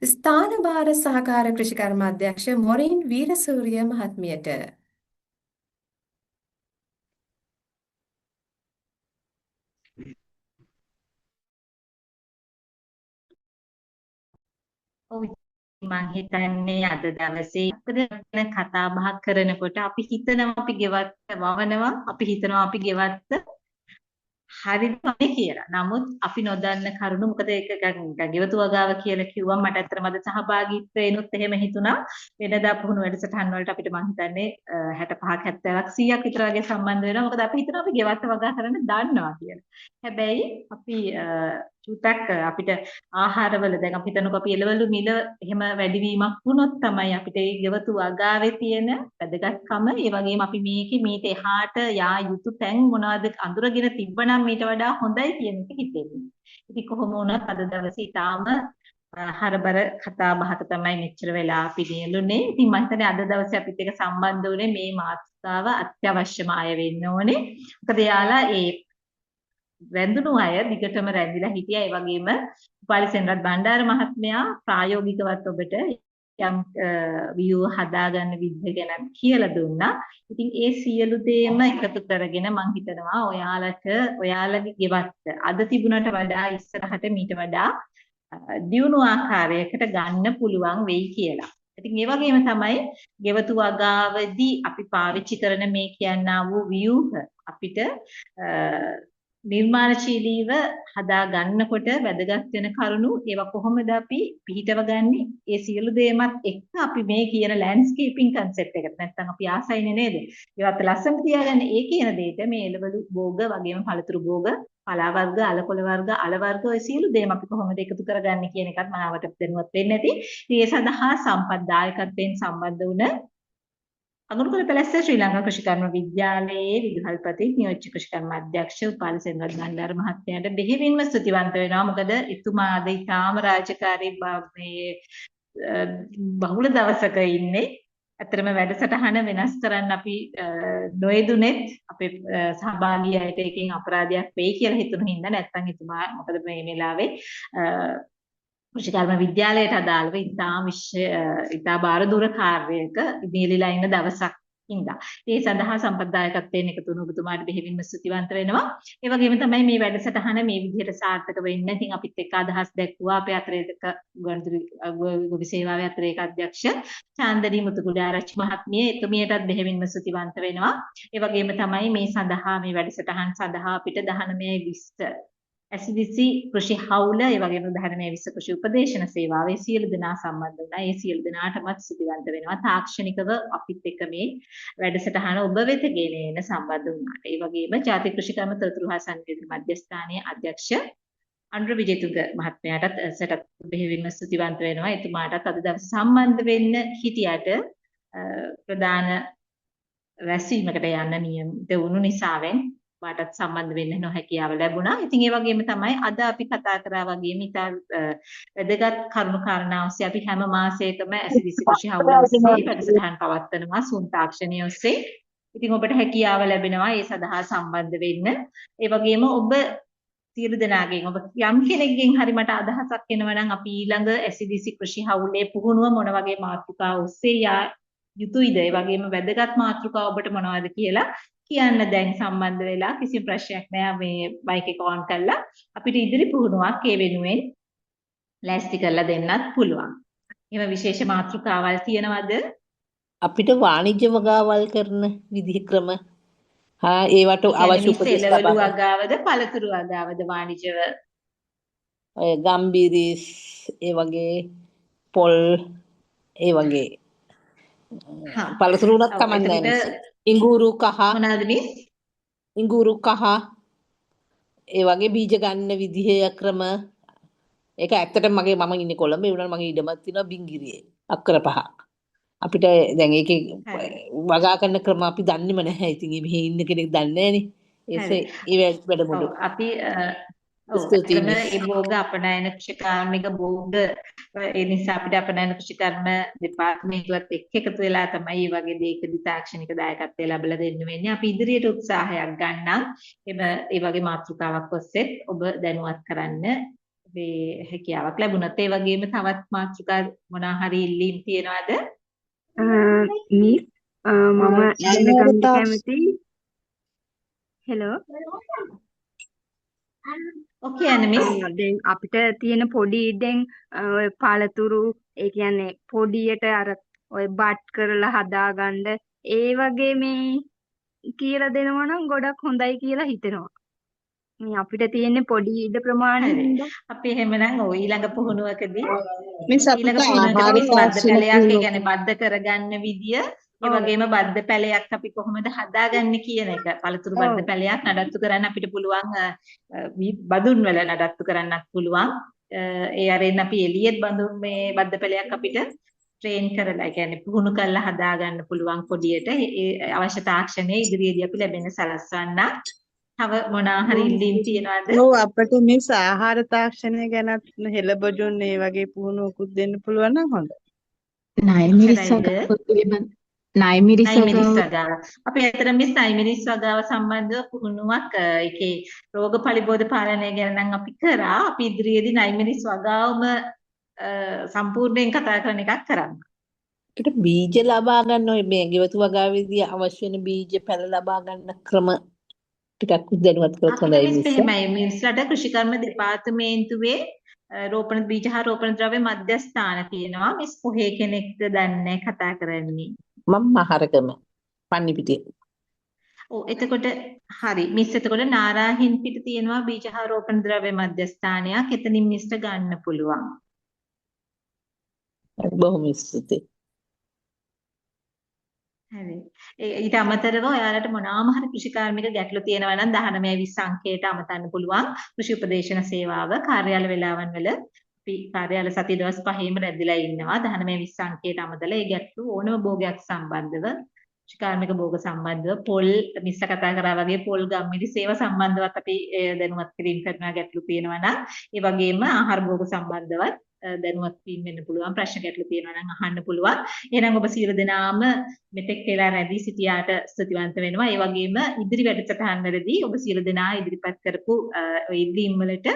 ස්ථානභාර සහකාර කෘෂිකර්ම අධ්‍යක්ෂ මොරින් වීරසූරිය මහත්මියට. ඔව් මම හිතන්නේ අද දවසේ අපිට කතා බහ කරනකොට අපි හිතනවා අපි ගෙවත්ත වවනවා අපි හිතනවා අපි ගෙවත්ත හරිද කියලා. නමුත් අපි නොදන්න කරුණු මොකද ඒක ගෙවතු වගාව කියලා කිව්වම මට ඇත්තටම අද සහභාගීත්වයෙන්ුත් එහෙම හිතුණා. වෙනදා පුහුණු වැඩසටහන් වලට අපිට මම හිතන්නේ 65ක් 70ක් 100ක් විතර වගේ සම්බන්ධ වෙනවා. මොකද අපි හිතනවා අපි ගෙවත්ත වගා කරන්න දන්නවා කියලා. හැබැයි අපි චුට්ටක් අපිට ආහාරවල දැන් අපි හිතනකො අපි එළවලු මිල එහෙම වැඩිවීමක් වුණොත් තමයි අපිට ඒ ගෙවතු වගාවේ තියෙන වැදගත්කම ඒ වගේම අපි මීට එහාට යා යුතු තැන් මොනවද අඳුරගෙන තිබ්බනම් මීට වඩා හොඳයි කියන එක හිතෙන්නේ. ඉතින් කොහොම වුණත් අද දවසේ ඊටාම හරබර කතා බහක තමයි මෙච්චර වෙලා අපි නියලුනේ. ඉතින් මම හිතන්නේ අද දවසේ අපිත් එක්ක සම්බන්ධ වුණේ මේ මාතෘකාව අත්‍යවශ්‍යම අය වෙන්න ඕනේ. මොකද යාලා ඒ වැඳුණු අය දිගටම රැඳිලා හිටියා. ඒ වගේම උපාලිසෙන්රත් බණ්ඩාර මහත්මයා ප්‍රායෝගිකවත් ඔබට යම් view හදාගන්න විදිහ ගැන කියලා දුන්නා. ඉතින් ඒ සියලු දේම එකතු කරගෙන මම හිතනවා ඔයාලගේ ගෙවත්ත අද තිබුණට වඩා ඉස්සරහට මීට වඩා දියුණු ආකාරයකට ගන්න පුළුවන් වෙයි කියලා. ඉතින් ඒ වගේම තමයි ගෙවතු වගාවදී අපි පාවිච්චි කරන මේ කියනා වූ view අපිට නිර්මාණශීලීව හදා ගන්නකොට වැදගත් වෙන කරුණු ඒවා කොහොමද අපි පිළිටව ගන්නේ ඒ සියලු දේමත් එක්ක අපි මේ කියන ලෑන්ඩ්ස්කේපින් කන්සෙප්ට් එකට නැත්නම් අපි ආසයිනේ නේද ඒවත් ලස්සන තියාගන්න ඒ කියන දෙයට මේ එළවලු භෝග වගේම පළතුරු භෝග පලා වර්ග අලකොළ වර්ග අල වර්ග ඔය සියලු දේම අපි කොහොමද එකතු කරගන්නේ කියන එකත් මනාවට දැනුවත් වෙන්න ඇති. ඉතින් ඒ සඳහා සම්පත් දායකත්වයෙන් සම්බන්ධ වුණ අඟුරුකල පැලැස්ස ශ්‍රී ලංකා කෘෂිකර්ම විද්‍යාලයේ විදුහල්පති නියෝජ්‍ය කෘෂිකර්ම අධ්‍යක්ෂ උපාලිසෙන්රත් බණ්ඩාර මහත්මයාට බෙහෙවින්ම ස්තුතිවන්ත වෙනවා. මොකද එතුමා අද ඉතාම රාජකාරී මේ බහුල දවසක ඉන්නේ. ඇත්තටම වැඩසටහන වෙනස් කරන්න අපි නොයදුනෙත් අපේ සහභාගී අයට එකකින් අපරාධයක් වෙයි කියලා හිතුණු හින්දා නැත්තම් එතුමා මොකද මේ වෙලාවේ කෘෂිකර්ම විද්‍යාලයට අදාළව ඉතා බාරදූර කාර්යයක නියැලීලා ඉන්න දවසක් ඉඳා. ඒ සඳහා සම්ප්‍රදායකත්වයෙන් එකතු වුණු ඔබතුමාට බෙහෙවින්ම ස්තුතිවන්ත වෙනවා. ඒ වගේම තමයි මේ වැඩසටහන මේ විදිහට සාර්ථක වෙන්න. ඉතින් අපිත් එක්ක අදහස් දැක්වුවා අපේ අතරේක ගොවි සේවාවේ අතරේක අධ්‍යක්ෂ චාන්දනී මුතුකුඩාරච්චි මහත්මිය. එතුමියටත් බෙහෙවින්ම ස්තුතිවන්ත වෙනවා. ඒ වගේම තමයි මේ සඳහා මේ වැඩසටහන් සඳහා අපිට 19:20 ඇසිදිසි කෘෂි හවුල ඒ වගේම 19:20 කෘෂි උපදේශන සේවාවේ සියලු දෙනා සම්බන්ධ වුණා. ඒ සියලු දෙනාටමත් ස්තුතිවන්ත වෙනවා. තාක්ෂණිකව අපිත් එක්ක මේ වැඩසටහන ඔබ වෙත ගෙන එන සම්බන්ධ වුණාට. ඒ වගේම ජාතික කෘෂිකර්ම තොරතුරු හා සංවේදන මධ්‍යස්ථානයේ අධ්‍යක්ෂ අනුර විජේතුංග මහත්මයාටත් සටත් බෙහෙවින්ම ස්තුතිවන්ත වෙනවා. එතුමාටත් අද දවසේ සම්බන්ධ වෙන්න හිටියට ප්‍රධාන රැස්වීමකට යන්න නියමිත වුණු නිසාවෙන් මාටත් සම්බන්ධ වෙන්න නොහැකියාව ලැබුණා. ඉතින් ඒ වගේම තමයි අද අපි කතා කරා වගේම ඉතා වැදගත් කරුණු කාරණා ඔස්සේ අපි හැම මාසයකම ඇසිදිසි කෘෂි හවුල ඔස්සේ වැඩසටහන් පවත්වනවා සූම් තාක්ෂණය ඔස්සේ. ඉතින් ඔබට හැකියාව ලැබෙනවා ඒ සඳහා සම්බන්ධ වෙන්න. ඒ වගේම ඔබ සියලු දෙනාගෙන් ඔබ යම් කෙනෙක්ගෙන් හරි මට අදහසක් එනවා නම් අපි ඊළඟ ඇසිදිසි කෘෂි හවුලේ පුහුණුව මොන වගේ මාතෘකා ඔස්සේ යා යුතුයද? ඒ වගේම වැදගත් මාතෘකා ඔබට මොනවද කියලා කියන්න දැන් සම්බන්ධ වෙලා කිසිම ප්‍රශ්නයක් නෑ. මේ මයික් එක ඔන් කරලා අපිට ඉදිරි පුහුණුවක් ඒ වෙනුවෙන් ලෑස්ති කරලා දෙන්නත් පුළුවන්. එහෙම විශේෂ මාතෘකාවල් තියෙනවද? අපිට වාණිජ්‍ය වගාවල් කරන විදිහ ක්‍රම ඒවට අවශ්‍ය උපදෙස් ලබා වගාවද පළතුරු වගාවද වාණිජව ගම්බිරිස් ඒ වගේ පොල් ඒ වගේ පළතුරු උනත් කමන්නේ නැහැ. ඉඟුරු කහ මොනවාද මේ? ඉඟුරු කහ ඒ වගේ බීජ ගන්න විදිහ ක්‍රම ඒක ඇත්තටම මම ඉන්නේ කොළඹ ඒ වුණාට මගේ ඉඩමක් තියෙනවා බිංගිරියේ අක්කර 5ක්. අපිට දැන් ඒකේ වගා කරන ක්‍රම අපි දන්නේම නැහැ. ඉතින් මෙහි ඉන්න කෙනෙක් දන්නේ නැහනේ. ඒ වැඩමුළු. අපි ඒ භෝග අපනයන කෘෂිකාර්මික භෝග ඒ නිසා අපිට අපනයන කෘෂිකර්ම දෙපාර්තමේන්තුවත් එක්ක එකතු වෙලා තමයි මේ වගේ දෙයකදී තාක්ෂණික දායකත්වය ලැබලා දෙන්න වෙන්නේ. අපි ඉදිරියට උත්සාහයක් ගන්නම්. ඒ වගේ මාතෘකාවක් ඔස්සේ ඔබ දැනුවත් කරන්න මේ හැකියාවක් ලැබුණත් ඒ වගේම තවත් මාතෘකා මොනවා හරි ඉල්ලීම් තියනවාද? මිස් මම දැනගන්න කැමති. හෙලෝ. ඔකේ අනමිස්. දැන් අපිට තියෙන පොඩි දැන් ඔය පළතුරු ඒ කියන්නේ පොඩියට අර ඔය බට් කරලා හදාගන්න ඒ වගේ මේ කියලා දෙනවා නම් ගොඩක් හොඳයි කියලා හිතෙනවා. මේ අපිට තියෙන පොඩි ඉඩ ප්‍රමාණය අපි එහෙමනම් ඔය ඊළඟ පුහුණුවකදී මේ සපිට ආහාර තාක්ෂණයක් ඒ කියන්නේ බද්ධ කරගන්න විදිය ඒ වගේම බද්ධ පැලයක් අපි කොහොමද හදාගන්නේ කියන එක පළතුරු බද්ධ පැලයක් නඩත්තු කරන්න අපිට පුළුවන් බඳුන් වල නඩත්තු කරන්නත් පුළුවන් ඒ අරින් අපි එළියෙත් බඳුන් මේ බද්ධ පැලයක් අපිට ට්‍රේන් කරලා ඒ කියන්නේ පුහුණු කරලා හදාගන්න පුළුවන් පොඩියට ඒ අවශ්‍ය තාක්ෂණයේ ඉදිරියේදී අපි ලැබෙන සලස්වන්න තව මොනවා හරි ඉල්ලීම් තියනවාද? ඔව් අපිට මේ ආහාර තාක්ෂණය ගැනත් හෙළබජුන් ඒ වගේ පුහුණුවකුත් දෙන්න පුළුවන් නම් හොඳයි. නයිමිරිස් වගාව. අපි අතර මිස් නයිමිරිස් වගාව සම්බන්ධව පුහුණුවක් ඒකේ රෝග පරිබෝධ පාලනය ගැන නම් අපි කරා. අපි ඉදිරියේදී නයිමිරිස් වගාවම සම්පූර්ණයෙන් කතා කරන එකක් කරන්න. ඒකට බීජ ලබා ගන්න ඔය මේ ගෙවතු වගාවේදී අවශ්‍ය වෙන බීජ පැල ලබා ගන්න ක්‍රම ටිකක් දැනුවත් කරොත් හොඳයි මිස්. එහෙමයි මිස්ලට කෘෂිකර්ම දෙපාර්තමේන්තුවේ රෝපණ බීජ හා රෝපණ ද්‍රව්‍ය මධ්‍යස්ථාන තියෙනවා. මිස් කොහේ කෙනෙක්ද දන්නේ කතා කරන්නේ? මම මහරගම පන්නිපිටිය. ඔව් එතකොට හරි මිස් එතකොට නාරාහින් පිට තියෙනවා බීජ හා රෝපණ ද්‍රව්‍ය මධ්‍යස්ථානයක්. එතනින් මිස්ට ගන්න පුළුවන්. බොහොම ස්තුතියි. හරි. ඊට අමතරව ඔයාලට මොනවාම හරි කෘෂිකාර්මික ගැටලු තියෙනවා නම් 1920 අංකයට අමතන්න පුළුවන්. කෘෂි උපදේශන සේවාව කාර්යාල වේලාවන් වල අපි කාර්යාල සති දවස් 5ෙම රැඳිලා ඉන්නවා. 1920 අංකයට අමතලා ඒ ගැටලු ඕනම භෝගයක් සම්බන්ධව කෘෂිකාර්මික භෝග සම්බන්ධව පොල් මිස්ස කතා කරා වගේ පොල් ගම්මිරි සේවා සම්බන්ධවත් අපි දැනුවත් කිරීම කරන ගැටලු තියෙනවා නම් ඒ වගේම ආහාර භෝග සම්බන්ධවත් දැනුවත් වීම වෙන්න පුළුවන්. ප්‍රශ්න ගැටලු තියෙනවා නම් අහන්න පුළුවන්. එහෙනම් ඔබ සියලු දෙනාම මෙතෙක් වෙලා රැඳී සිටියාට ස්තුතිවන්ත වෙනවා. ඒ වගේම ඉදිරි වැඩසටහන් වලදී ඔබ සියලු දෙනා ඉදිරිපත් කරපු ඉල්ලීම් වලට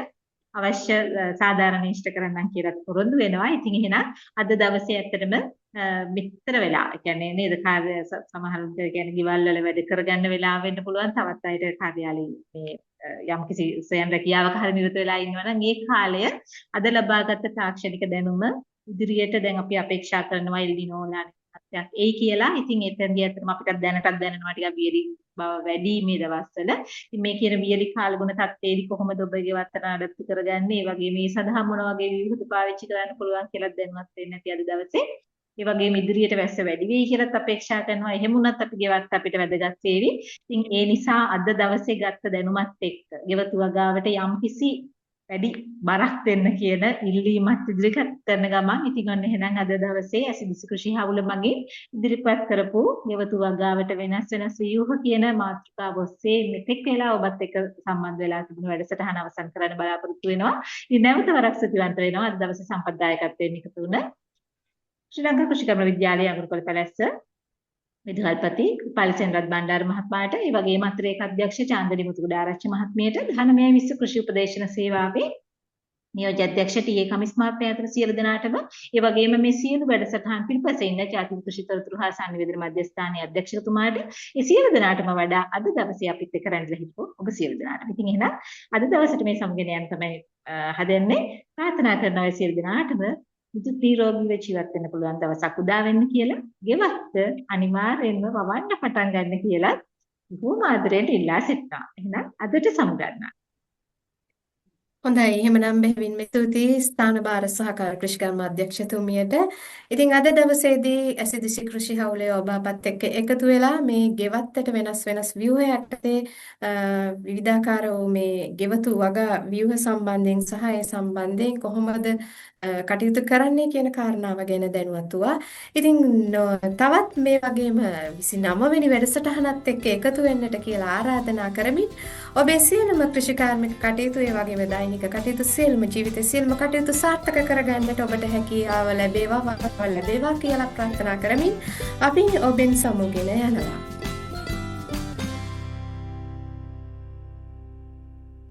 අවශ්‍ය සාධාරණ ඉෂ්ට කරන්නම් කියලා පොරොන්දු වෙනවා. ඉතින් එහෙනම් අද දවසේ ඇත්තටම මෙච්චර වෙලා, ඒ කියන්නේ නේද, කාර්ය සමහරුන්ට කියන්නේ ගෙවල් වල වැඩ කරගන්න වෙලාව වෙන්න පුළුවන්. තවත් අයට කාර්යාලයේ මේ යම්කිසි ස්වයං රැකියාවක හරි නිරත වෙලා ඉන්නවා නම් මේ කාලය අද ලබාගත් තාක්ෂණික දැනුම ඉදිරියට දැන් අපි අපේක්ෂා කරනවා එල්නිනෝලා තත්ත්වයක් එයි කියලා. ඉතින් එතෙන්දී ඇත්තටම අපිට දැනටත් දැනෙනවා ටිකක් වියලි බව වැඩි මේ දවස්වල. ඉතින් මේ කියන වියලි කාලගුණ තත්ත්වයේදී කොහොමද ඔබ ගෙවත්තට අඩප්ටු කරගන්නේ? ඒ වගේ මේ සඳහා මොන වගේ විවිධ පාවිච්චි කරන්න පුළුවන් කියලා දැනුවත් වෙන්න ඇති අද දවසේ. ඒ වගේම ඉදිරියට වැස්ස වැඩි වෙයි කියලාත් අපේක්ෂා කරනවා. එහෙම වුණත් අපි ගෙවත්ත අපිට වැදගත් වේවි. ඉතින් ඒ නිසා අද දවසේ ගත්ත දැනුමත් එක්ක ගෙවතු වගාවට යම්කිසි වැඩි බරක් දෙන්න කියන ඉල්ලීමක් ඉදිරිපත් කරන ගමන් ඉතින් ඔන්න එහෙනම් අද දවසේ ඇසිදිසි කෘෂි හවුල මගින් ඉදිරිපත් කරපු ගෙවතු වගාවට වෙනස් ව්‍යුහ කියන මාතෘකාව ඔස්සේ මෙතෙක් වෙලා ඔබත් එක්ක සම්බන්ධ වෙලා තිබුණු වැඩසටහන අවසන් කරන්න බලාපොරොත්තු වෙනවා. ඉතින් නැවත වරක් සතුටුවන්ත වෙනවා අද දවසේ සම්ප්‍රදායකත්වයෙන් එකතු වුණ ශ්‍රී ලංකා කෘෂිකර්ම විද්‍යාලයේ අගනුකල පැලැස්ස විදුහල්පති පාලිසෙන්රත් බණ්ඩාර මහත්මයාට, ඒ වගේම අතිරේක අධ්‍යක්ෂ චාන්දනි මුතුකුඩ ආරච්චි මහත්මියට, 19 විශ්ව කෘෂි උපදේශන සේවාවේ නියෝජ්‍ය අධ්‍යක්ෂ ටී.ඒ. කමිස් මහත්මයා අතර සියලු දෙනාටම, ඒ වගේම මේ සියලු වැඩසටහන් පිළිපැස ඉන්න ජාතික කෘෂි තොරතුරු හා සංනිවේදන මධ්‍යස්ථානයේ අධ්‍යක්ෂකතුමාට, ඒ සියලු දෙනාටම වඩා අද දවසේ අපිත් එක්ක රැඳිලා හිටපු ඔබ සියලු දෙනාට. ඉතින් එහෙනම් අද දවසට මේ සමගින යන තමයි හදන්නේ. ප්‍රාර්ථනා කරනවා ඒ සියලු දෙනාටම නිදුක් නිරෝගීව ජීවත් වෙන්න පුළුවන් දවසක් උදා වෙන්න කියලා. ගෙවත්ත අනිවාර්යෙන්ම වවන්න පටන් ගන්න කියලා බොහොම ආදරයෙන් ඉල්ලා සිටිනවා. එහෙනම් අදට සමුගන්නවා. හොඳයි, එහෙමනම් බෙහෙවින්ම ස්තුතියි ස්ථානභාර සහකාර කෘෂිකර්ම අධ්‍යක්ෂතුමියට. ඉතින් අද දවසේදී ඇසිදිසි කෘෂි හවුලේ ඔබ අපත් එක්ක එකතු වෙලා මේ ගෙවත්තට වෙනස් ව්‍යුහ යටතේ විවිධාකාර වූ මේ ගෙවතු වගා ව්‍යුහ සම්බන්ධයෙන් සහ ඒ සම්බන්ධයෙන් කොහොමද කටයුතු කරන්නේ කියන කාරණාව ගැන දැනුවත් වුණා. ඉතින් තවත් මේ වගේම 29 වෙනි වැඩසටහනත් එක්ක එකතු වෙන්නට කියලා ආරාධනා කරමින් ඔබේ සියලුම කෘෂිකාර්මික කටයුතු, ඒ වගේම දෛනික කටයුතු, සියලුම ජීවිතයේ සියලුම කටයුතු සාර්ථක කරගන්නට ඔබට හැකියාව ලැබේවා, වරපල් ලැබේවා කියලා ප්‍රාර්ථනා කරමින් අපි ඔබෙන් සමුගෙන යනවා.